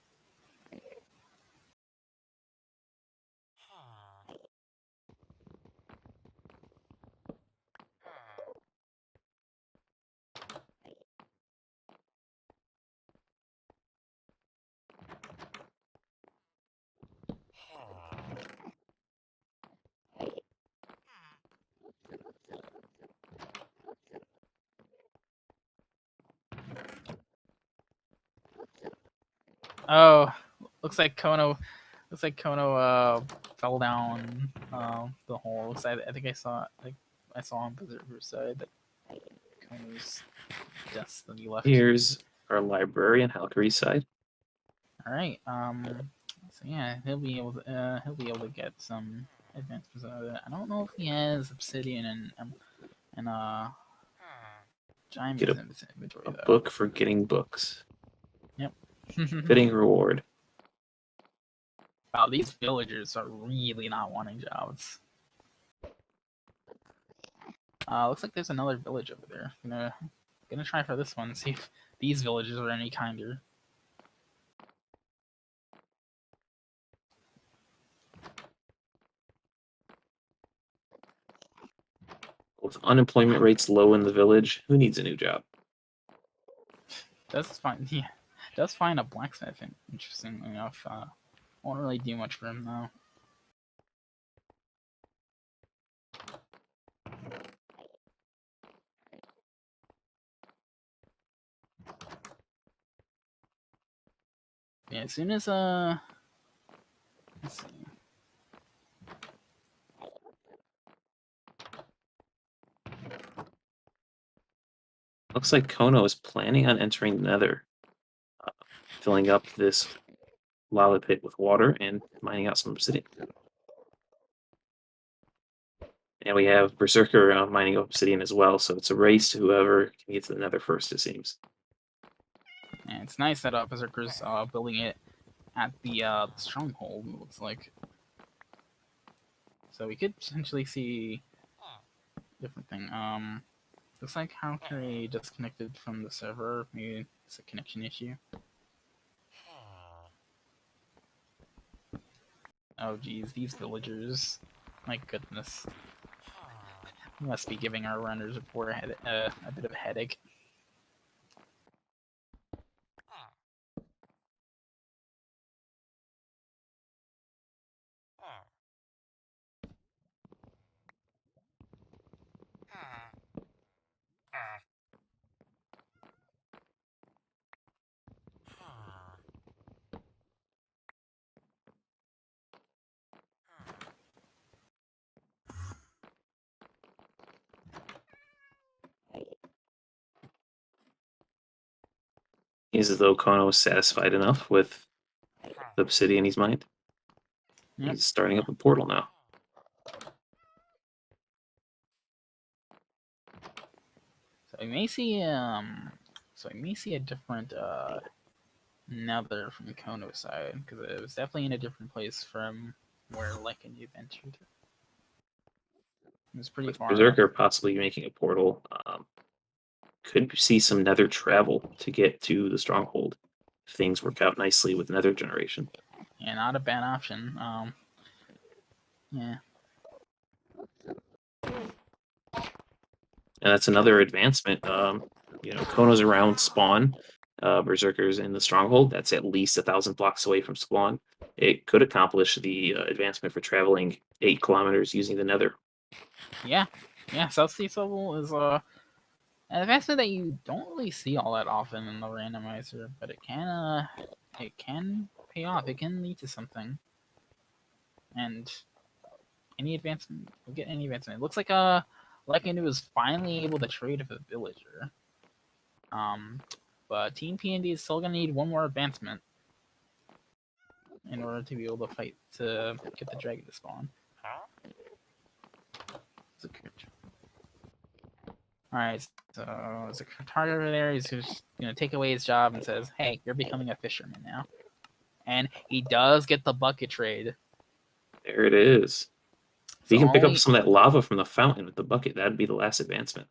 [SPEAKER 2] Oh, looks like Kono fell down the hole. I think I saw on Berserker's side that Kono's destiny left.
[SPEAKER 1] Here's our library on halqery side.
[SPEAKER 2] All right. So yeah, he'll be able to get some advancements out of it. I don't know if he has obsidian and diamonds
[SPEAKER 1] Get
[SPEAKER 2] in his inventory
[SPEAKER 1] a
[SPEAKER 2] though.
[SPEAKER 1] book for getting books.
[SPEAKER 2] Yep.
[SPEAKER 1] Fitting reward.
[SPEAKER 2] Wow, these villagers are really not wanting jobs. Looks like there's another village over there. Gonna try for this one, see if these villagers are any kinder.
[SPEAKER 1] With unemployment rates low in the village, who needs a new job?
[SPEAKER 2] Does find a blacksmith. Interestingly enough, won't really do much for him though. Yeah, as soon as let's see.
[SPEAKER 1] Looks like Kono is planning on entering the Nether, filling up this lava pit with water and mining out some obsidian. And we have Berserker mining obsidian as well, so it's a race to whoever can get to the Nether first, it seems.
[SPEAKER 2] Yeah, it's nice that Berserker's building it at the stronghold. It looks like. So we could potentially see different thing. Looks like halqery disconnected from the server. Maybe it's a connection issue. Oh geez, these villagers. My goodness. Must be giving our runners a bit of a headache.
[SPEAKER 1] Seems as though Kono is satisfied enough with the obsidian he's mined.
[SPEAKER 2] Yep.
[SPEAKER 1] He's starting up a portal now.
[SPEAKER 2] So we may see a different Nether from Kono's side, because it was definitely in a different place from where Likean00b entered. It was pretty
[SPEAKER 1] With
[SPEAKER 2] far.
[SPEAKER 1] Berserker possibly making a portal, could see some Nether travel to get to the stronghold. If things work out nicely with Nether generation.
[SPEAKER 2] Yeah, not a bad option. Yeah.
[SPEAKER 1] And that's another advancement. Kono's around spawn. Berserker's in the stronghold. That's at least 1,000 blocks away from spawn. It could accomplish the advancement for traveling 8 kilometers using the Nether
[SPEAKER 2] Yeah, South Sea Soul is an advancement that you don't really see all that often in the randomizer, but it can pay off. It can lead to something, and any advancement, you'll get any advancement. It looks like Likean00b was finally able to trade with a villager. But Team PND is still gonna need one more advancement in order to be able to fight to get the dragon to spawn. Alright, so there's a target over there. He's just gonna take away his job and says, "Hey, you're becoming a fisherman now." And he does get the bucket trade.
[SPEAKER 1] There it is. If
[SPEAKER 2] So
[SPEAKER 1] you can pick up
[SPEAKER 2] only,
[SPEAKER 1] some of that lava from the fountain with the bucket, that'd be the last advancement.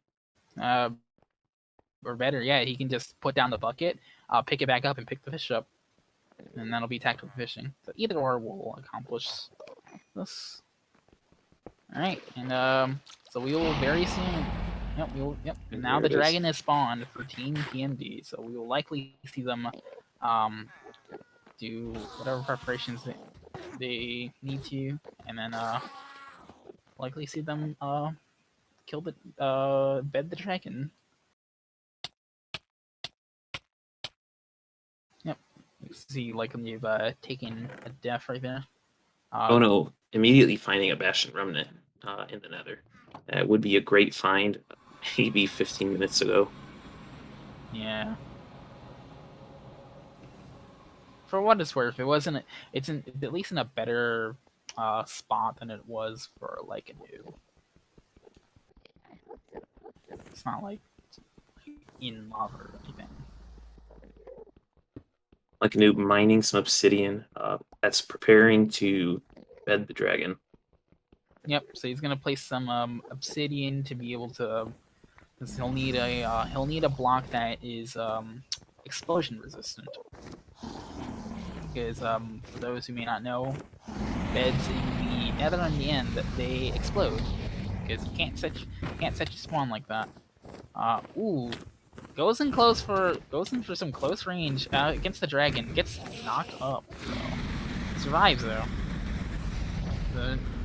[SPEAKER 2] or better, yeah, he can just put down the bucket, pick it back up, and pick the fish up, and that'll be tactical fishing. So either or will accomplish this. All right, and so we will very soon. Yep.
[SPEAKER 1] And
[SPEAKER 2] Now
[SPEAKER 1] there
[SPEAKER 2] the
[SPEAKER 1] it is.
[SPEAKER 2] dragon is spawned for Team PMD, so we will likely see them do whatever preparations they need to, and then likely see them kill the bed the dragon. Yep, you see you've taken a death right there.
[SPEAKER 1] Oh no! Immediately finding a Bastion Remnant in the Nether. That would be a great find. Maybe 15 minutes ago.
[SPEAKER 2] Yeah. For what it's worth, it's at least in a better spot than it was for Likean00b. It's not like in lava or anything.
[SPEAKER 1] Likean00b mining some obsidian. That's preparing to bed the dragon.
[SPEAKER 2] Yep. So he's gonna place some obsidian to be able to. Because he'll need a block that is explosion resistant. Because for those who may not know, beds in the Nether and the End, they explode because you can't set your spawn like that. Ooh, goes in for some close range against the dragon. Gets knocked up though. Survives though.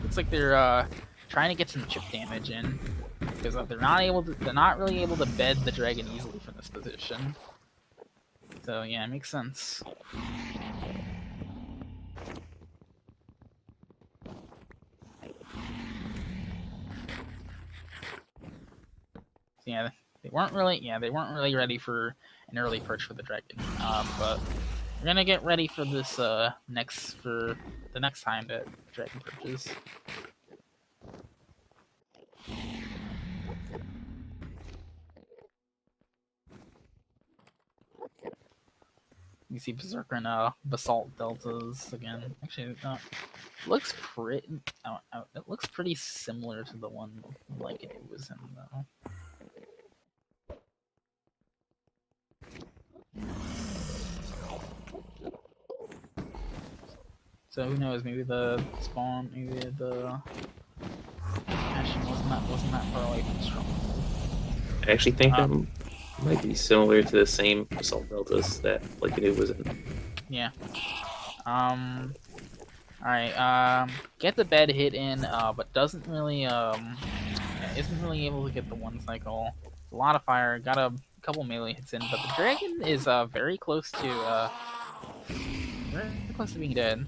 [SPEAKER 2] Looks like they're trying to get some chip damage in because they're not really able to bed the dragon easily from this position. So yeah, it makes sense. Yeah, they weren't really ready for an early perch for the dragon. But we're gonna get ready for this for the next time that dragon perches. You see Berserker and basalt deltas again. Actually, looks pretty. It looks pretty similar to the one like it was in though. So who knows? Maybe the spawn, maybe the passion wasn't that far away from strong.
[SPEAKER 1] I actually think that might be similar to the same basalt deltas that Likean00b was in.
[SPEAKER 2] Yeah. Alright, get the bed hit in, but isn't really able to get the one cycle. A lot of fire, got a couple melee hits in, but the dragon is very close to being dead.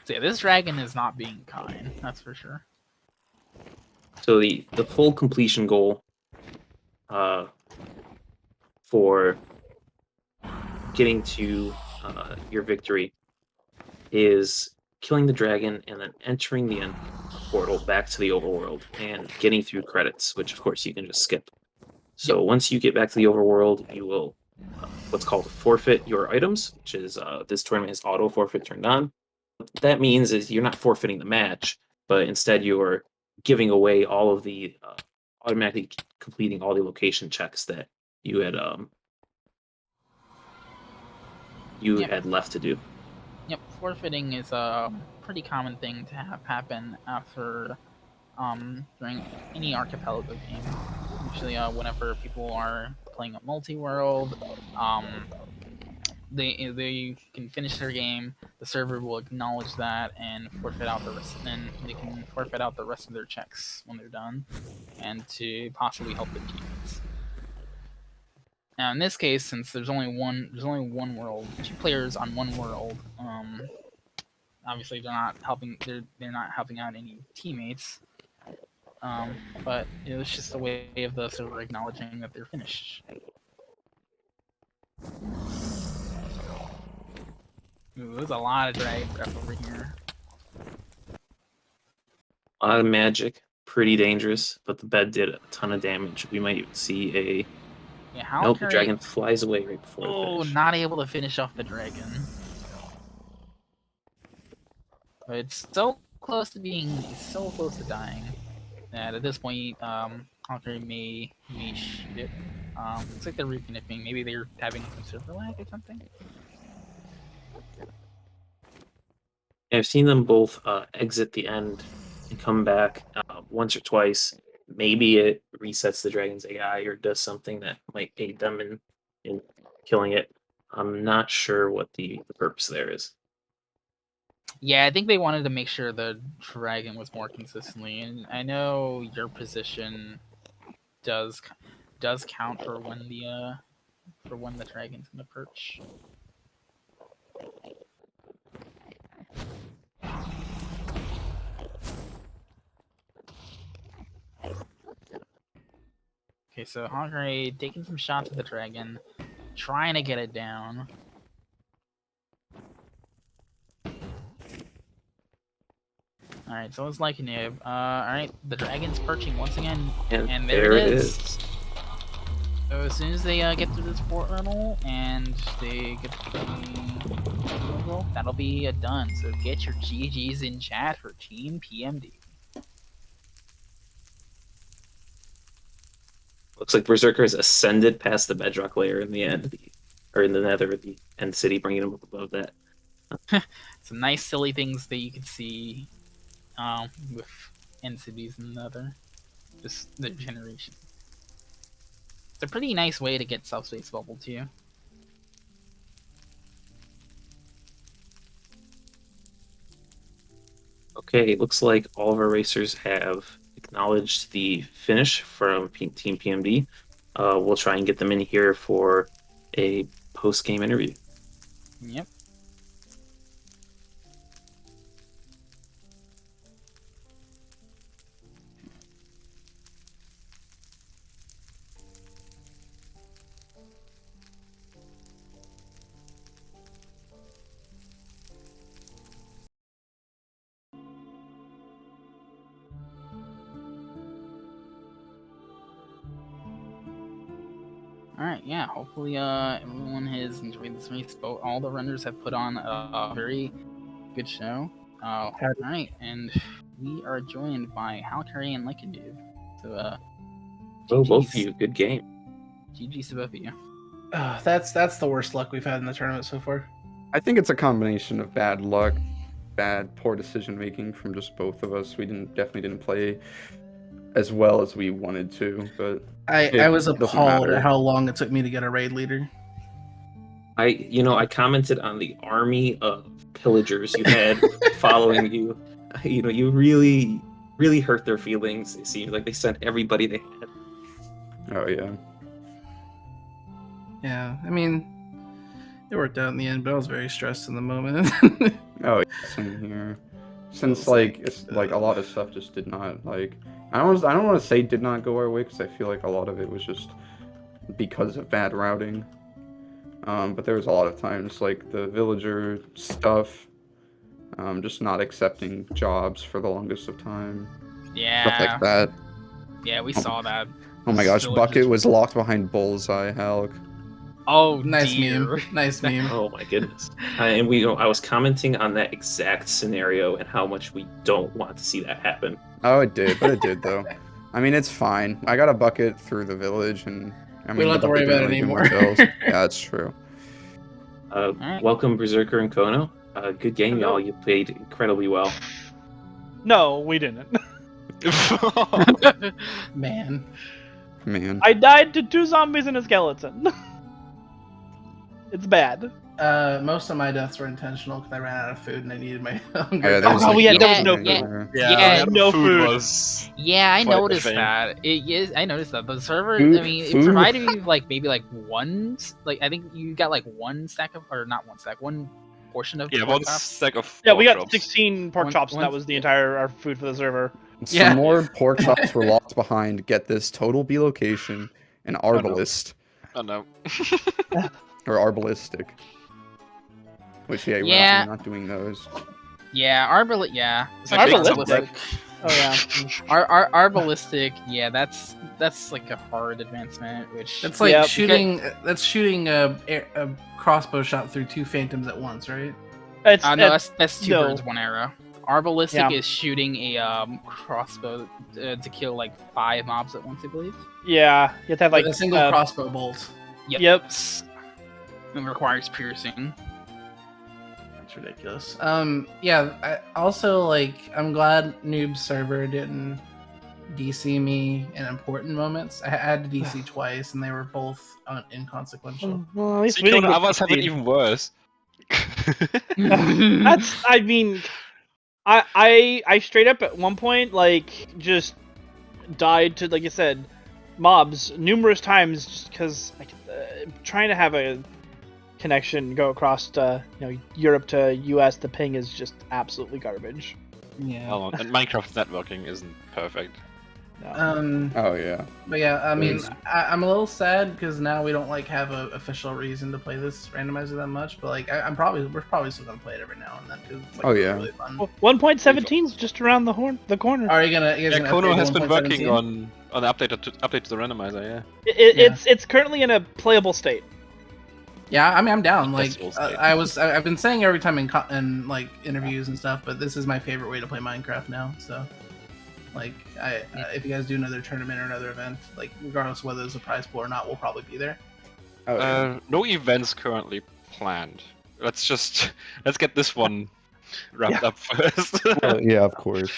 [SPEAKER 2] So yeah, this dragon is not being kind, that's for sure.
[SPEAKER 1] So the full completion goal for getting to your victory is killing the dragon and then entering the end portal back to the overworld and getting through credits, which of course you can just skip. So once you get back to the overworld, you will what's called forfeit your items, which is this tournament is auto forfeit turned on. What that means is you're not forfeiting the match, but instead you're giving away all of the automatically completing all the location checks that you had had left to do.
[SPEAKER 2] Yep, forfeiting is a pretty common thing to have happen after during any archipelago game. Usually, whenever people are playing a multi-world, they can finish their game. The server will acknowledge that and forfeit out the rest. Then they can forfeit out the rest of their checks when they're done, and to possibly help their teammates. Now, in this case, since there's only one world, 2 players on 1 world. Obviously, they're not helping. They're not helping out any teammates. But it was just a way of the server acknowledging that they're finished. Ooh, there's a lot of drag breath over here.
[SPEAKER 1] A lot of magic, pretty dangerous, but the bed did a ton of damage. We might even see a.
[SPEAKER 2] Yeah, how
[SPEAKER 1] Nope, the dragon flies away right before the finish.
[SPEAKER 2] not able to finish off the dragon. But it's so close to dying that at this point, halqery may shoot it. Looks like they're reconnecting. Maybe they're having some server lag or something.
[SPEAKER 1] I've seen them both exit the end and come back once or twice. Maybe it resets the dragon's AI or does something that might aid them in killing it. I'm not sure what the purpose there is.
[SPEAKER 2] Yeah, I think they wanted to make sure the dragon was more consistently, and I know your position does count for when the dragon's gonna perch. Okay, so halqery taking some shots at the dragon, trying to get it down. Alright, so it's Likean00b. Alright, the dragon's perching once again, and there it is. So as soon as they get through this portal and they get the that'll be done. So get your GGs in chat for Team PMD.
[SPEAKER 1] Looks like Berserker has ascended past the bedrock layer in the end, or in the nether, the end city, bringing him up above that.
[SPEAKER 2] Some nice silly things that you can see with end cities and the nether. Just the generation. It's a pretty nice way to get subspace bubble too.
[SPEAKER 1] Okay, it looks like all of our racers have acknowledged the finish from Team PMD. We'll try and get them in here for a post-game interview.
[SPEAKER 2] Yep. Alright, yeah, hopefully everyone has enjoyed this race. All the runners have put on a very good show. Alright, and we are joined by halqery and Likean00b. So,
[SPEAKER 1] both of you, good game.
[SPEAKER 2] GG's to both of you.
[SPEAKER 3] That's the worst luck we've had in the tournament so far.
[SPEAKER 4] I think it's a combination of bad luck, poor decision making from just both of us. We definitely didn't play as well as we wanted to, but
[SPEAKER 3] I was appalled at how long it took me to get a raid leader.
[SPEAKER 1] I commented on the army of pillagers you had following you. You really hurt their feelings. It seemed like they sent everybody they had.
[SPEAKER 4] Oh yeah.
[SPEAKER 3] Yeah, I mean, it worked out in the end, but I was very stressed in the moment.
[SPEAKER 4] Oh, yeah, same here. Since it's a lot of stuff just did not I don't want to say did not go our way because I feel like a lot of it was just because of bad routing. But there was a lot of times like the villager stuff, just not accepting jobs for the longest of time.
[SPEAKER 2] Yeah.
[SPEAKER 4] Stuff like that.
[SPEAKER 2] Yeah, we saw that.
[SPEAKER 4] Oh my gosh, Bucket was locked behind Bullseye, Halq.
[SPEAKER 2] Oh,
[SPEAKER 3] nice
[SPEAKER 2] dear.
[SPEAKER 3] meme. Nice meme.
[SPEAKER 1] Oh my goodness. And I was commenting on that exact scenario and how much we don't want to see that happen.
[SPEAKER 4] Oh, it did, but it did though. I mean, it's fine. I got a bucket through the village, and I mean,
[SPEAKER 3] we don't have to worry about it anymore.
[SPEAKER 4] Yeah, that's true.
[SPEAKER 1] Welcome, Berserker and Kono. Good game, y'all. You played incredibly well.
[SPEAKER 5] No, we didn't.
[SPEAKER 3] Man.
[SPEAKER 4] Man.
[SPEAKER 5] I died to 2 zombies and a skeleton. It's bad.
[SPEAKER 3] Most of my deaths were intentional because I ran out of food and I needed my hunger.
[SPEAKER 4] Yeah, there was,
[SPEAKER 5] Oh,
[SPEAKER 4] like,
[SPEAKER 5] there was no
[SPEAKER 4] nothing
[SPEAKER 5] food.
[SPEAKER 4] there.
[SPEAKER 2] Yeah,
[SPEAKER 5] no food.
[SPEAKER 6] was.
[SPEAKER 2] Yeah, I
[SPEAKER 6] Quite the
[SPEAKER 2] noticed
[SPEAKER 6] thing.
[SPEAKER 2] that. I noticed that the server.
[SPEAKER 4] Food-
[SPEAKER 2] I mean, it
[SPEAKER 4] food-
[SPEAKER 2] provided me like maybe like I think you got like one stack of, or not one stack, one portion of.
[SPEAKER 6] Yeah,
[SPEAKER 2] pork
[SPEAKER 6] one
[SPEAKER 2] chops.
[SPEAKER 6] stack of.
[SPEAKER 5] Yeah, we
[SPEAKER 6] pork
[SPEAKER 5] got
[SPEAKER 6] chops.
[SPEAKER 5] 16 pork
[SPEAKER 2] One-
[SPEAKER 5] chops, and that
[SPEAKER 2] one-
[SPEAKER 5] was the entire our food for the server.
[SPEAKER 4] Some
[SPEAKER 3] Yeah.
[SPEAKER 4] more pork chops were locked behind. Get this total B location and arbalist
[SPEAKER 6] Oh no.
[SPEAKER 4] or arbalistic. Which yeah,
[SPEAKER 2] Yeah.
[SPEAKER 4] we're not doing those.
[SPEAKER 2] Yeah, yeah. So
[SPEAKER 5] Arbalistic? Oh yeah.
[SPEAKER 2] Arbalistic, yeah, that's like a hard advancement, which
[SPEAKER 3] That's like
[SPEAKER 5] Yep.
[SPEAKER 3] shooting. That's shooting a crossbow shot through 2 phantoms at once, right?
[SPEAKER 5] It's,
[SPEAKER 2] no, that's two
[SPEAKER 5] no.
[SPEAKER 2] birds, one arrow. Arbalistic
[SPEAKER 5] Yeah.
[SPEAKER 2] is shooting a crossbow to kill like 5 mobs at once, I believe.
[SPEAKER 5] yeah. You have to have like
[SPEAKER 3] With a single crossbow bolt.
[SPEAKER 5] Yep.
[SPEAKER 2] It requires piercing.
[SPEAKER 3] That's ridiculous. Yeah. I also I'm glad Noob server didn't DC me in important moments. I had to DC twice, and they were both inconsequential.
[SPEAKER 5] Well, at least
[SPEAKER 6] See,
[SPEAKER 5] we didn't
[SPEAKER 6] Conan,
[SPEAKER 5] get
[SPEAKER 6] others have it
[SPEAKER 5] succeed.
[SPEAKER 6] even worse.
[SPEAKER 5] That's. I mean, I straight up at one point just died to, like I said, mobs numerous times just because trying to have a connection go across Europe to US. The ping is just absolutely garbage.
[SPEAKER 3] Yeah.
[SPEAKER 6] Oh, and Minecraft networking isn't perfect.
[SPEAKER 5] No.
[SPEAKER 4] Oh yeah.
[SPEAKER 3] But yeah, I mean,
[SPEAKER 4] Please.
[SPEAKER 3] I'm a little sad because now we don't have a official reason to play this randomizer that much. But we're probably still gonna play it every now and then because it's
[SPEAKER 4] Oh, yeah.
[SPEAKER 3] really fun.
[SPEAKER 5] 1.17 is just around the corner.
[SPEAKER 3] Are you guys
[SPEAKER 6] Yeah,
[SPEAKER 3] gonna
[SPEAKER 6] Kono
[SPEAKER 3] upgrade
[SPEAKER 6] has
[SPEAKER 3] to
[SPEAKER 6] been working
[SPEAKER 3] 1.17?
[SPEAKER 6] on the update to the randomizer. Yeah.
[SPEAKER 5] It's currently in a playable state.
[SPEAKER 3] Yeah, I mean, I'm down.
[SPEAKER 6] Festival state.
[SPEAKER 3] I've been saying every time in interviews and stuff, but this is my favorite way to play Minecraft now. So, if you guys do another tournament or another event, regardless of whether there's a prize pool or not, we'll probably be there.
[SPEAKER 4] Oh, yeah.
[SPEAKER 6] No events currently planned. Let's get this one wrapped up first.
[SPEAKER 4] Yeah, of course.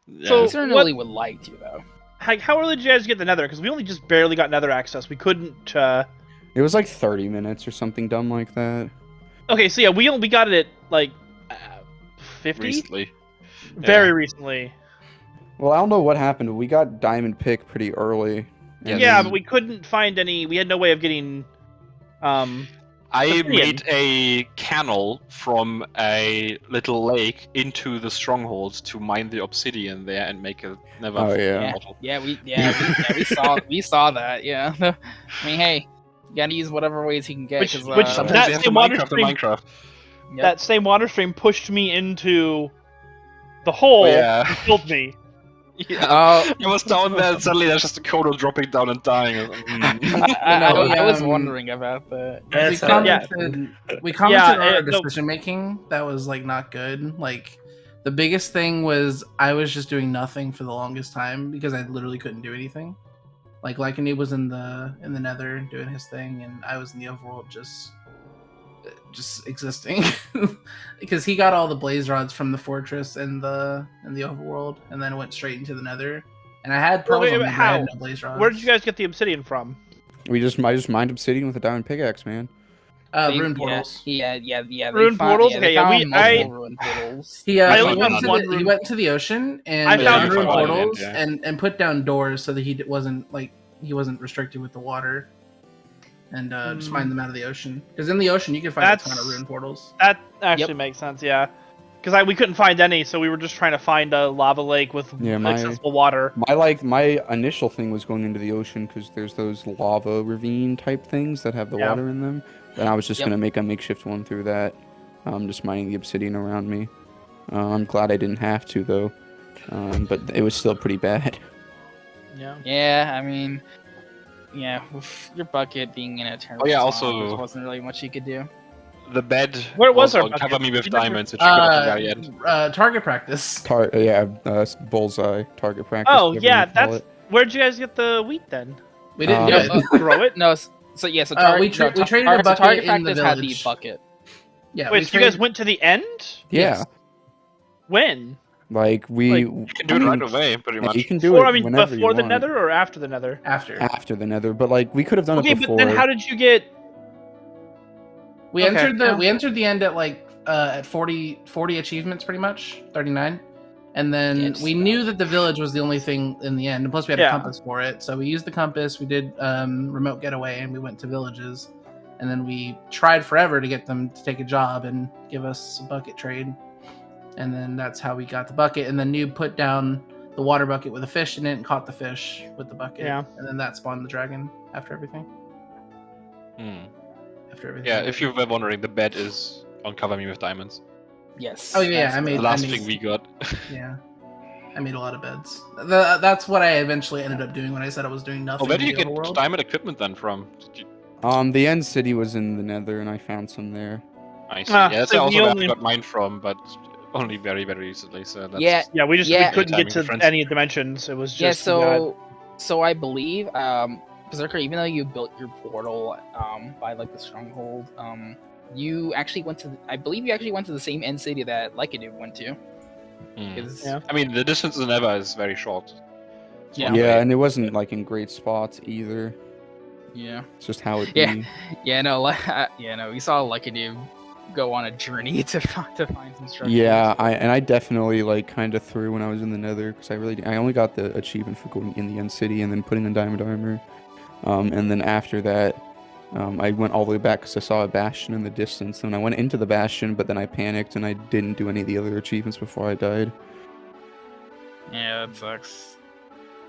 [SPEAKER 6] Yeah.
[SPEAKER 5] So-
[SPEAKER 2] I certainly would like to, though.
[SPEAKER 5] How early did you guys get the Nether? Because we only just barely got Nether access. We couldn't.
[SPEAKER 4] It was like 30 minutes or something dumb like that.
[SPEAKER 5] Okay, so yeah, we got it at 50
[SPEAKER 6] recently.
[SPEAKER 5] very recently.
[SPEAKER 4] Well, I don't know what happened, but we got diamond pick pretty early. and
[SPEAKER 5] Yeah,
[SPEAKER 4] then-
[SPEAKER 5] but we couldn't find any. We had no way of getting.
[SPEAKER 6] I
[SPEAKER 5] Opinion.
[SPEAKER 6] made a canal from a little lake into the stronghold to mine the obsidian there and make a never.
[SPEAKER 4] Oh, yeah.
[SPEAKER 2] Yeah,
[SPEAKER 6] portal.
[SPEAKER 2] we saw that. Yeah, I mean, hey, you gotta use whatever ways you can get.
[SPEAKER 5] Which-
[SPEAKER 2] 'cause,
[SPEAKER 5] which-
[SPEAKER 6] Sometimes
[SPEAKER 5] That
[SPEAKER 6] you have
[SPEAKER 5] same
[SPEAKER 6] to
[SPEAKER 5] water
[SPEAKER 6] Minecraft
[SPEAKER 5] stream-
[SPEAKER 6] and Minecraft.
[SPEAKER 2] yep.
[SPEAKER 5] That same water stream pushed me into the hole
[SPEAKER 6] Oh, yeah.
[SPEAKER 5] and killed me.
[SPEAKER 6] Yeah.
[SPEAKER 2] Oh,
[SPEAKER 6] I was down there and suddenly there's just a Kono dropping down and dying.
[SPEAKER 2] I was
[SPEAKER 3] um,
[SPEAKER 2] wondering about that.
[SPEAKER 3] we
[SPEAKER 1] That's how-
[SPEAKER 3] commented, we commented
[SPEAKER 5] Yeah,
[SPEAKER 3] on our
[SPEAKER 5] no-
[SPEAKER 3] decision making that was not good. The biggest thing was I was just doing nothing for the longest time because I literally couldn't do anything. Likean00b was in the Nether doing his thing, and I was in the overworld just existing because he got all the blaze rods from the fortress and the overworld, and then went straight into the Nether. And I had pearls
[SPEAKER 5] Wait,
[SPEAKER 3] on
[SPEAKER 5] wait,
[SPEAKER 3] me, but I had
[SPEAKER 5] how?
[SPEAKER 3] no blaze rods.
[SPEAKER 5] Where did you guys get the obsidian from?
[SPEAKER 4] I just mined obsidian with a diamond pickaxe, man.
[SPEAKER 3] Rune portals.
[SPEAKER 2] Yeah.
[SPEAKER 5] Rune portals? Okay, yeah,
[SPEAKER 2] Rune portals.
[SPEAKER 3] He
[SPEAKER 5] I
[SPEAKER 3] he
[SPEAKER 5] only
[SPEAKER 3] went,
[SPEAKER 5] found
[SPEAKER 3] to
[SPEAKER 5] one
[SPEAKER 3] the,
[SPEAKER 5] rune-
[SPEAKER 3] he went to the ocean and
[SPEAKER 5] I found
[SPEAKER 3] rune
[SPEAKER 5] one.
[SPEAKER 3] portals
[SPEAKER 6] Yeah.
[SPEAKER 3] and put down doors so that he wasn't restricted with the water, and just mine them out of the ocean. Because in the ocean you can find a ton of
[SPEAKER 5] That's-
[SPEAKER 3] rune portals.
[SPEAKER 5] That actually makes sense, yeah. Because we couldn't find any, so we were just trying to find a lava lake with
[SPEAKER 4] Yeah, my-
[SPEAKER 5] accessible water.
[SPEAKER 4] My initial thing was going into the ocean because there's those lava ravine type things that have the
[SPEAKER 5] Yeah.
[SPEAKER 4] water in them, and I was just
[SPEAKER 2] Yep.
[SPEAKER 4] gonna make a makeshift one through that. Just mining the obsidian around me. I'm glad I didn't have to though, but it was still pretty bad.
[SPEAKER 5] Yeah.
[SPEAKER 2] Yeah, I mean, yeah, with your bucket being in a terrible
[SPEAKER 6] Oh, yeah,
[SPEAKER 2] spot,
[SPEAKER 6] also-
[SPEAKER 2] there wasn't really much you could do.
[SPEAKER 6] The bed
[SPEAKER 5] Where was our
[SPEAKER 6] on
[SPEAKER 5] bucket?
[SPEAKER 6] Cover Me With
[SPEAKER 5] We never-
[SPEAKER 6] Diamonds, which we got at the very end.
[SPEAKER 3] Target practice.
[SPEAKER 4] Bullseye target practice.
[SPEAKER 5] Oh,
[SPEAKER 4] whatever
[SPEAKER 5] yeah,
[SPEAKER 4] you call
[SPEAKER 5] that's...
[SPEAKER 4] it.
[SPEAKER 5] Where'd you guys get the wheat then?
[SPEAKER 3] We didn't
[SPEAKER 4] Yeah,
[SPEAKER 3] do it.
[SPEAKER 5] Grow it?
[SPEAKER 2] No, so
[SPEAKER 3] we traded a bucket
[SPEAKER 2] target
[SPEAKER 3] in the
[SPEAKER 2] practice had the
[SPEAKER 3] village.
[SPEAKER 2] bucket.
[SPEAKER 3] Yeah,
[SPEAKER 5] Wait,
[SPEAKER 3] we
[SPEAKER 5] so you guys
[SPEAKER 3] traded-
[SPEAKER 5] went to the end?
[SPEAKER 4] Yeah,
[SPEAKER 3] Yes.
[SPEAKER 5] When?
[SPEAKER 6] You can do it right away, pretty much.
[SPEAKER 4] You can do
[SPEAKER 5] Before,
[SPEAKER 4] it
[SPEAKER 5] I mean,
[SPEAKER 4] whenever
[SPEAKER 5] before
[SPEAKER 4] you
[SPEAKER 5] the
[SPEAKER 4] want.
[SPEAKER 5] nether or after the nether?
[SPEAKER 3] after.
[SPEAKER 4] After the nether, but we could have done
[SPEAKER 5] Okay,
[SPEAKER 4] it before.
[SPEAKER 5] but then how did you get...
[SPEAKER 3] We
[SPEAKER 5] Okay,
[SPEAKER 3] entered the
[SPEAKER 5] yeah.
[SPEAKER 3] we entered the end at like at 40 achievements, pretty much 39, and then
[SPEAKER 2] Yeah, just
[SPEAKER 3] we
[SPEAKER 2] about.
[SPEAKER 3] knew that the village was the only thing in the end. And plus, we had
[SPEAKER 5] Yeah.
[SPEAKER 3] a compass for it, so we used the compass. We did remote getaway, and we went to villages, and then we tried forever to get them to take a job and give us a bucket trade, and then that's how we got the bucket. And then Noob put down the water bucket with a fish in it and caught the fish with the bucket,
[SPEAKER 5] Yeah.
[SPEAKER 3] and then that spawned the dragon after everything.
[SPEAKER 6] Hmm.
[SPEAKER 3] After everything.
[SPEAKER 6] Yeah, if you were wondering, the bet is on Cover Me with Diamonds.
[SPEAKER 2] Yes.
[SPEAKER 3] Oh, yeah,
[SPEAKER 2] that's
[SPEAKER 3] I
[SPEAKER 2] the-
[SPEAKER 3] made-
[SPEAKER 6] The last thing we got.
[SPEAKER 3] Yeah. I made a lot of beds. That's what I eventually ended up doing when I said I was doing nothing.
[SPEAKER 6] Oh, where do
[SPEAKER 3] in
[SPEAKER 6] you
[SPEAKER 3] the
[SPEAKER 6] get
[SPEAKER 3] overworld.
[SPEAKER 6] diamond equipment then from? Did you...
[SPEAKER 4] The end city was in the Nether, and I found some there.
[SPEAKER 6] I see.
[SPEAKER 5] Ah,
[SPEAKER 6] Yeah, that's
[SPEAKER 5] so
[SPEAKER 6] also
[SPEAKER 5] we
[SPEAKER 6] where
[SPEAKER 5] only-
[SPEAKER 6] I got mine from, but only very, very recently. So that's
[SPEAKER 2] Yeah,
[SPEAKER 5] Yeah, we just
[SPEAKER 2] Yeah.
[SPEAKER 5] we couldn't get
[SPEAKER 6] Timing
[SPEAKER 5] to
[SPEAKER 6] difference.
[SPEAKER 5] any dimensions. It was just
[SPEAKER 2] Yeah,
[SPEAKER 5] we got-
[SPEAKER 2] so I believe Berserker, even though you built your portal by like the stronghold, you actually went to I believe you actually went to the same end city that Likean00b went to.
[SPEAKER 6] Hmm.
[SPEAKER 2] 'Cause-
[SPEAKER 5] Yeah.
[SPEAKER 6] I mean, the distance in Nether is very short. It's
[SPEAKER 2] Yeah.
[SPEAKER 6] one
[SPEAKER 4] Yeah,
[SPEAKER 6] way.
[SPEAKER 4] and it wasn't like in great spots either.
[SPEAKER 2] Yeah.
[SPEAKER 4] It's just how it
[SPEAKER 2] Yeah.
[SPEAKER 4] be.
[SPEAKER 2] Yeah, no, we saw Likean00b go on a journey to find some structures.
[SPEAKER 4] Yeah, I definitely like kind of threw when I was in the Nether because I only got the achievement for going in the end city and then putting on diamond armor, and then after that, I went all the way back because I saw a bastion in the distance, and I went into the bastion, but then I panicked and I didn't do any of the other achievements before I died.
[SPEAKER 2] Yeah, that sucks.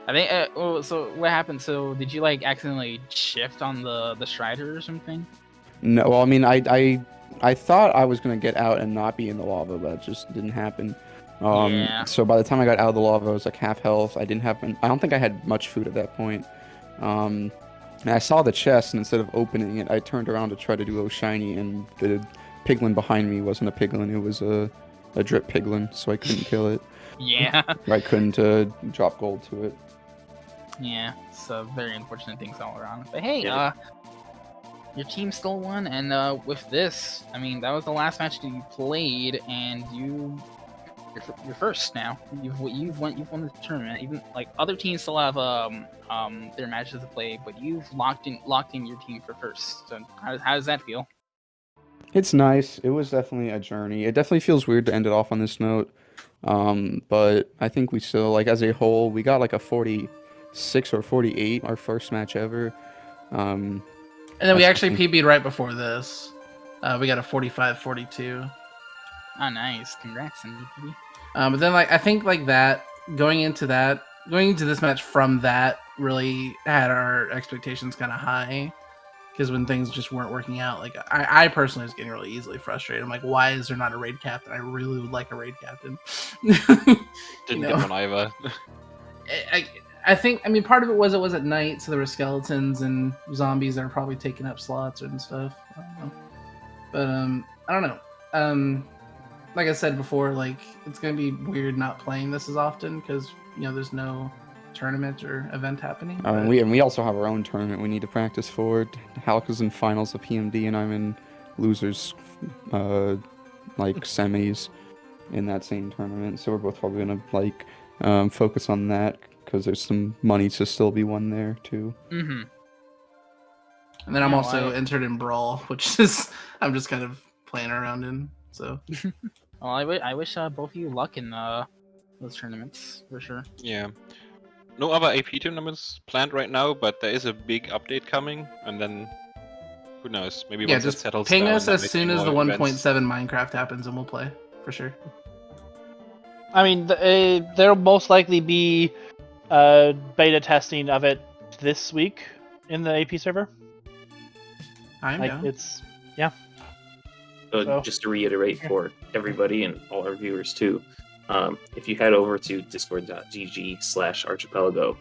[SPEAKER 2] I think. So what happened? So did you like accidentally shift on the Strider or something?
[SPEAKER 4] No, well, I mean, I thought I was gonna get out and not be in the lava, but it just didn't happen.
[SPEAKER 2] Yeah.
[SPEAKER 4] So by the time I got out of the lava, I was like half health. I don't think I had much food at that point. And I saw the chest, and instead of opening it, I turned around to try to do a shiny, and the piglin behind me wasn't a piglin; it was a drip piglin, so I couldn't kill it.
[SPEAKER 2] Yeah.
[SPEAKER 4] I couldn't drop gold to it.
[SPEAKER 2] Yeah. So very unfortunate things all around. But hey,
[SPEAKER 1] Yeah.
[SPEAKER 2] your team still won, and with this, I mean, that was the last match that you played, and you're first now. You've won the tournament. Even like other teams still have their matches to play, but you've locked in your team for first. So how does that feel?
[SPEAKER 4] It's nice. It was definitely a journey. It definitely feels weird to end it off on this note. But I think we still, like, as a whole, we got like a 46 or 48, our first match ever.
[SPEAKER 3] And then we
[SPEAKER 4] That's
[SPEAKER 3] actually
[SPEAKER 4] the
[SPEAKER 3] PB'd right before this. We got a 45-42.
[SPEAKER 2] Oh, nice! Congrats, MVP.
[SPEAKER 3] But then, like, I think like that going into this match from that really had our expectations kind of high, because when things just weren't working out, like I personally was getting really easily frustrated. I'm like, why is there not a raid captain? I really would like a raid captain.
[SPEAKER 6] Didn't
[SPEAKER 3] know.
[SPEAKER 6] get one either.
[SPEAKER 3] I think, I mean, part of it was at night, so there were skeletons and zombies that are probably taking up slots and stuff. I don't know. But I don't know. Like I said before, like, it's gonna be weird not playing this as often because, you know, there's no tournament or event happening.
[SPEAKER 4] And
[SPEAKER 3] but-
[SPEAKER 4] we also have our own tournament we need to practice for. Halka's in finals of PMD, and I'm in losers, like semis, in that same tournament. So we're both probably gonna like focus on that because there's some money to still be won there too.
[SPEAKER 2] Mm-hmm.
[SPEAKER 3] And then I'm
[SPEAKER 2] Yeah,
[SPEAKER 3] also
[SPEAKER 2] I-
[SPEAKER 3] entered in Brawl, which is I'm just kind of playing around in. So
[SPEAKER 2] Well, I wish both of you luck in those tournaments for sure.
[SPEAKER 6] Yeah. No other AP tournaments planned right now, but there is a big update coming, and then who knows? Maybe
[SPEAKER 3] yeah,
[SPEAKER 6] once that
[SPEAKER 3] just
[SPEAKER 6] settles
[SPEAKER 3] ping
[SPEAKER 6] down,
[SPEAKER 3] us
[SPEAKER 6] there
[SPEAKER 3] as
[SPEAKER 6] may
[SPEAKER 3] soon
[SPEAKER 6] be
[SPEAKER 3] as the
[SPEAKER 6] more
[SPEAKER 3] 1.7
[SPEAKER 6] events.
[SPEAKER 3] Minecraft happens, and we'll play for sure.
[SPEAKER 5] I mean, there'll most likely be beta testing of it this week in the AP server.
[SPEAKER 3] I'm
[SPEAKER 5] Like
[SPEAKER 3] down.
[SPEAKER 5] it's
[SPEAKER 1] So
[SPEAKER 5] So-
[SPEAKER 1] just to reiterate for everybody and all our viewers too, if you head over to discord.gg/archipelago,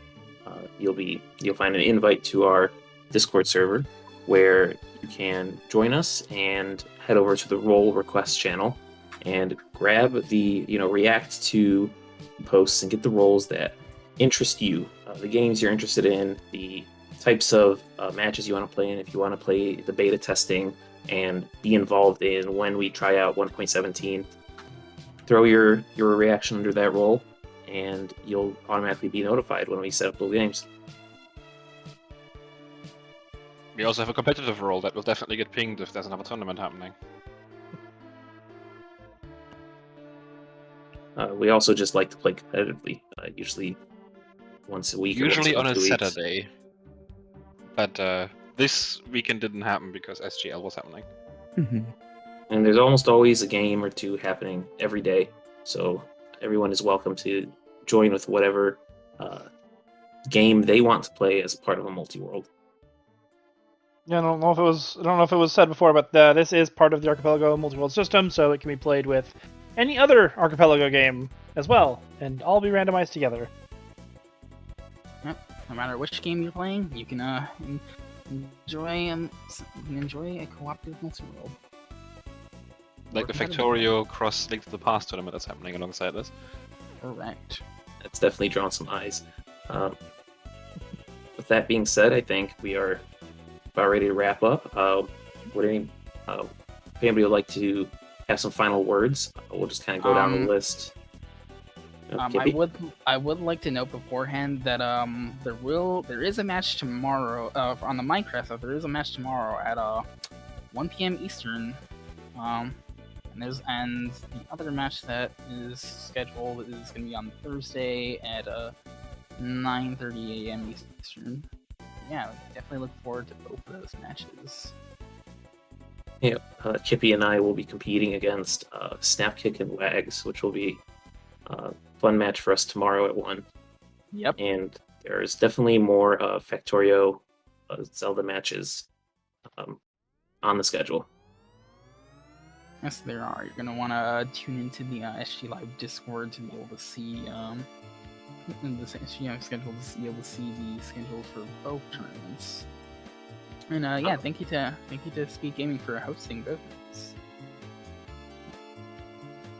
[SPEAKER 1] you'll find an invite to our Discord server where you can join us and head over to the role request channel and grab the react to posts and get the roles that interest you, the games you're interested in, the types of matches you want to play in. If you want to play the beta testing and be involved in when we try out 1.17, throw your reaction under that role, and you'll automatically be notified when we set up those games.
[SPEAKER 6] We also have a competitive role that will definitely get pinged if there's another tournament happening.
[SPEAKER 1] We also just like to play competitively, usually once a week.
[SPEAKER 6] Usually
[SPEAKER 1] or
[SPEAKER 6] on
[SPEAKER 1] once
[SPEAKER 6] a
[SPEAKER 1] every 2 weeks.
[SPEAKER 6] Saturday. But this weekend didn't happen because SGL was happening.
[SPEAKER 1] And there's almost always a game or two happening every day, so everyone is welcome to join with whatever game they want to play as a part of a multi-world.
[SPEAKER 5] Yeah, I don't know if it was said before, but this is part of the Archipelago multi-world system, so it can be played with any other Archipelago game as well, and all be randomized together.
[SPEAKER 2] Yep. No matter which game you're playing, you can enjoy a cooperative multi-world.
[SPEAKER 6] Like the Factorio Cross Link to the Past tournament that's happening alongside this.
[SPEAKER 2] Correct.
[SPEAKER 1] That's definitely drawn some eyes. With that being said, I think we are about ready to wrap up. If anybody would like to have some final words, we'll just kind of go down the list.
[SPEAKER 2] I would like to note beforehand that there is a match tomorrow on the Minecraft. So there is a match tomorrow at 1 p.m. Eastern. And the other match that is scheduled is going to be on Thursday at 9:30 a.m. Eastern. Yeah, definitely look forward to both of those matches.
[SPEAKER 1] Yeah, Kippy and I will be competing against Snapkick and Wags, which will be a fun match for us tomorrow at 1.
[SPEAKER 2] Yep.
[SPEAKER 1] And there's definitely more Factorio Zelda matches on the schedule.
[SPEAKER 2] Yes, there are. You're gonna want to tune into the SGLIVE Discord to be able to see the schedule to be able to see the schedule for both tournaments. And yeah, thank you to SpeedGaming for hosting both of these.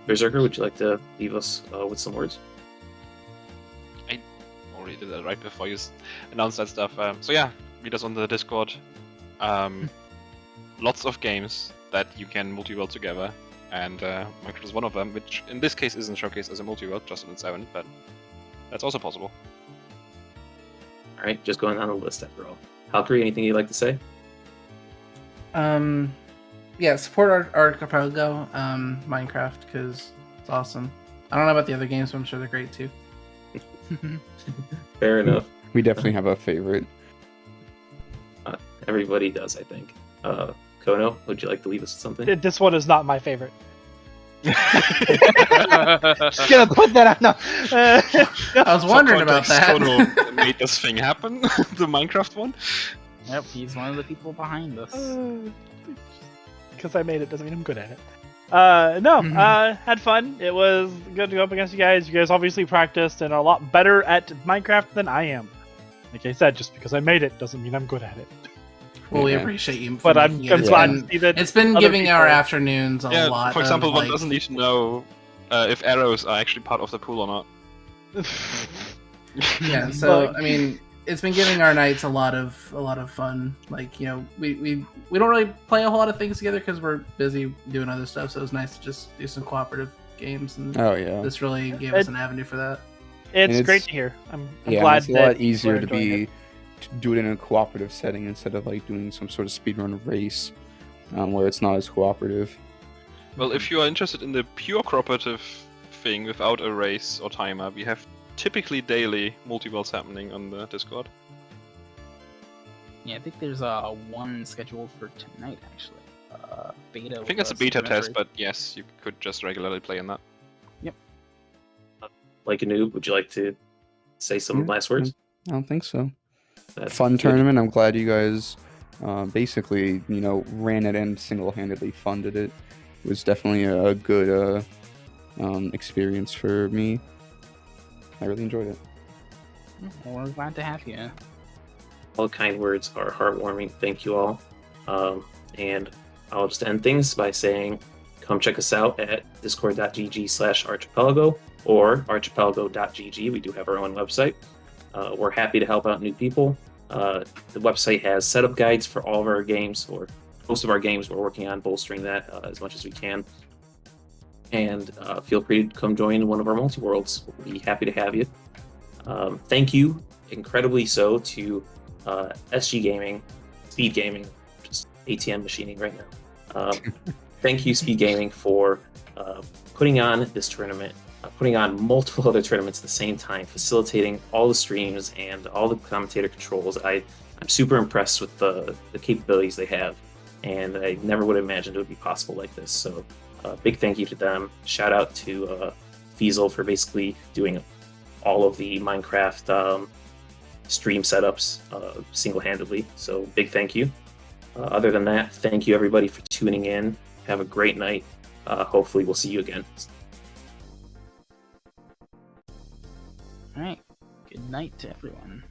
[SPEAKER 1] Berserker, would you like to leave us with some words?
[SPEAKER 6] I already did that right before you announced that stuff. So yeah, meet us on the Discord. Lots of games that you can multi-world together, and Minecraft is one of them, which in this case isn't showcased as a multi-world, just on its own, but that's also possible.
[SPEAKER 1] Alright, just going down the list after all. halqery, anything you'd like to say?
[SPEAKER 3] Yeah, support our Archipelago Minecraft, because it's awesome. I don't know about the other games, but I'm sure they're great too.
[SPEAKER 1] Fair enough.
[SPEAKER 4] We definitely have a favorite.
[SPEAKER 1] Everybody does, I think. Kono, would you like to leave us with something?
[SPEAKER 5] This one is not my favorite. Just gonna put that out. No.
[SPEAKER 3] I was wondering about that.
[SPEAKER 6] Kono made this thing happen, the Minecraft one.
[SPEAKER 2] Yep, he's one of the people behind this.
[SPEAKER 5] Because I made it doesn't mean I'm good at it. Had fun. It was good to go up against you guys. You guys obviously practiced and are a lot better at Minecraft than I am. Like I said, just because I made it doesn't mean I'm good at it.
[SPEAKER 3] Well, we appreciate you.
[SPEAKER 5] But I'm glad to see that
[SPEAKER 3] it's been giving our afternoons a lot.
[SPEAKER 6] For example, one
[SPEAKER 3] like...
[SPEAKER 6] doesn't need to know if arrows are actually part of the pool or not.
[SPEAKER 3] Yeah, so I mean, it's been giving our nights a lot of fun. Like, you know, we don't really play a whole lot of things together because we're busy doing other stuff. So it was nice to just do some cooperative games, and this really gave us an avenue for that.
[SPEAKER 5] It's great to hear. I'm glad
[SPEAKER 4] it's a lot easier to do it in a cooperative setting instead of like doing some sort of speedrun race where it's not as cooperative.
[SPEAKER 6] Well, if you are interested in the pure cooperative thing without a race or timer, we have typically daily multi-worlds happening on the Discord.
[SPEAKER 2] Yeah, I think there's one scheduled for tonight actually. Beta.
[SPEAKER 6] I think it's a beta test, but yes, you could just regularly play in that.
[SPEAKER 2] Yep.
[SPEAKER 1] Like a noob, would you like to say some last words?
[SPEAKER 4] I don't think so.
[SPEAKER 1] That's
[SPEAKER 4] Fun
[SPEAKER 1] good.
[SPEAKER 4] tournament. I'm glad you guys basically, ran it and single-handedly funded it. It was definitely a good experience for me. I really enjoyed it.
[SPEAKER 2] Well, we're glad to have you.
[SPEAKER 1] All kind words are heartwarming. Thank you all. And I'll just end things by saying, come check us out at discord.gg/archipelago or archipelago.gg. We do have our own website. We're happy to help out new people. The website has setup guides for all of our games, or most of our games. We're working on bolstering that as much as we can. And feel free to come join one of our multi-worlds. We'll be happy to have you. Thank you, incredibly so, to SG Gaming, SpeedGaming, just ATM machining right now. Thank you, SpeedGaming, for putting on this tournament, putting on multiple other tournaments at the same time, facilitating all the streams and all the commentator controls. I'm super impressed with the capabilities they have, and I never would have imagined it would be possible like this. So big thank you to them. Shout out to Fiesel for basically doing all of the Minecraft stream setups single-handedly. So big thank you. Other than that, thank you everybody for tuning in. Have a great night. Hopefully we'll see you again.
[SPEAKER 2] All right. Good night to everyone.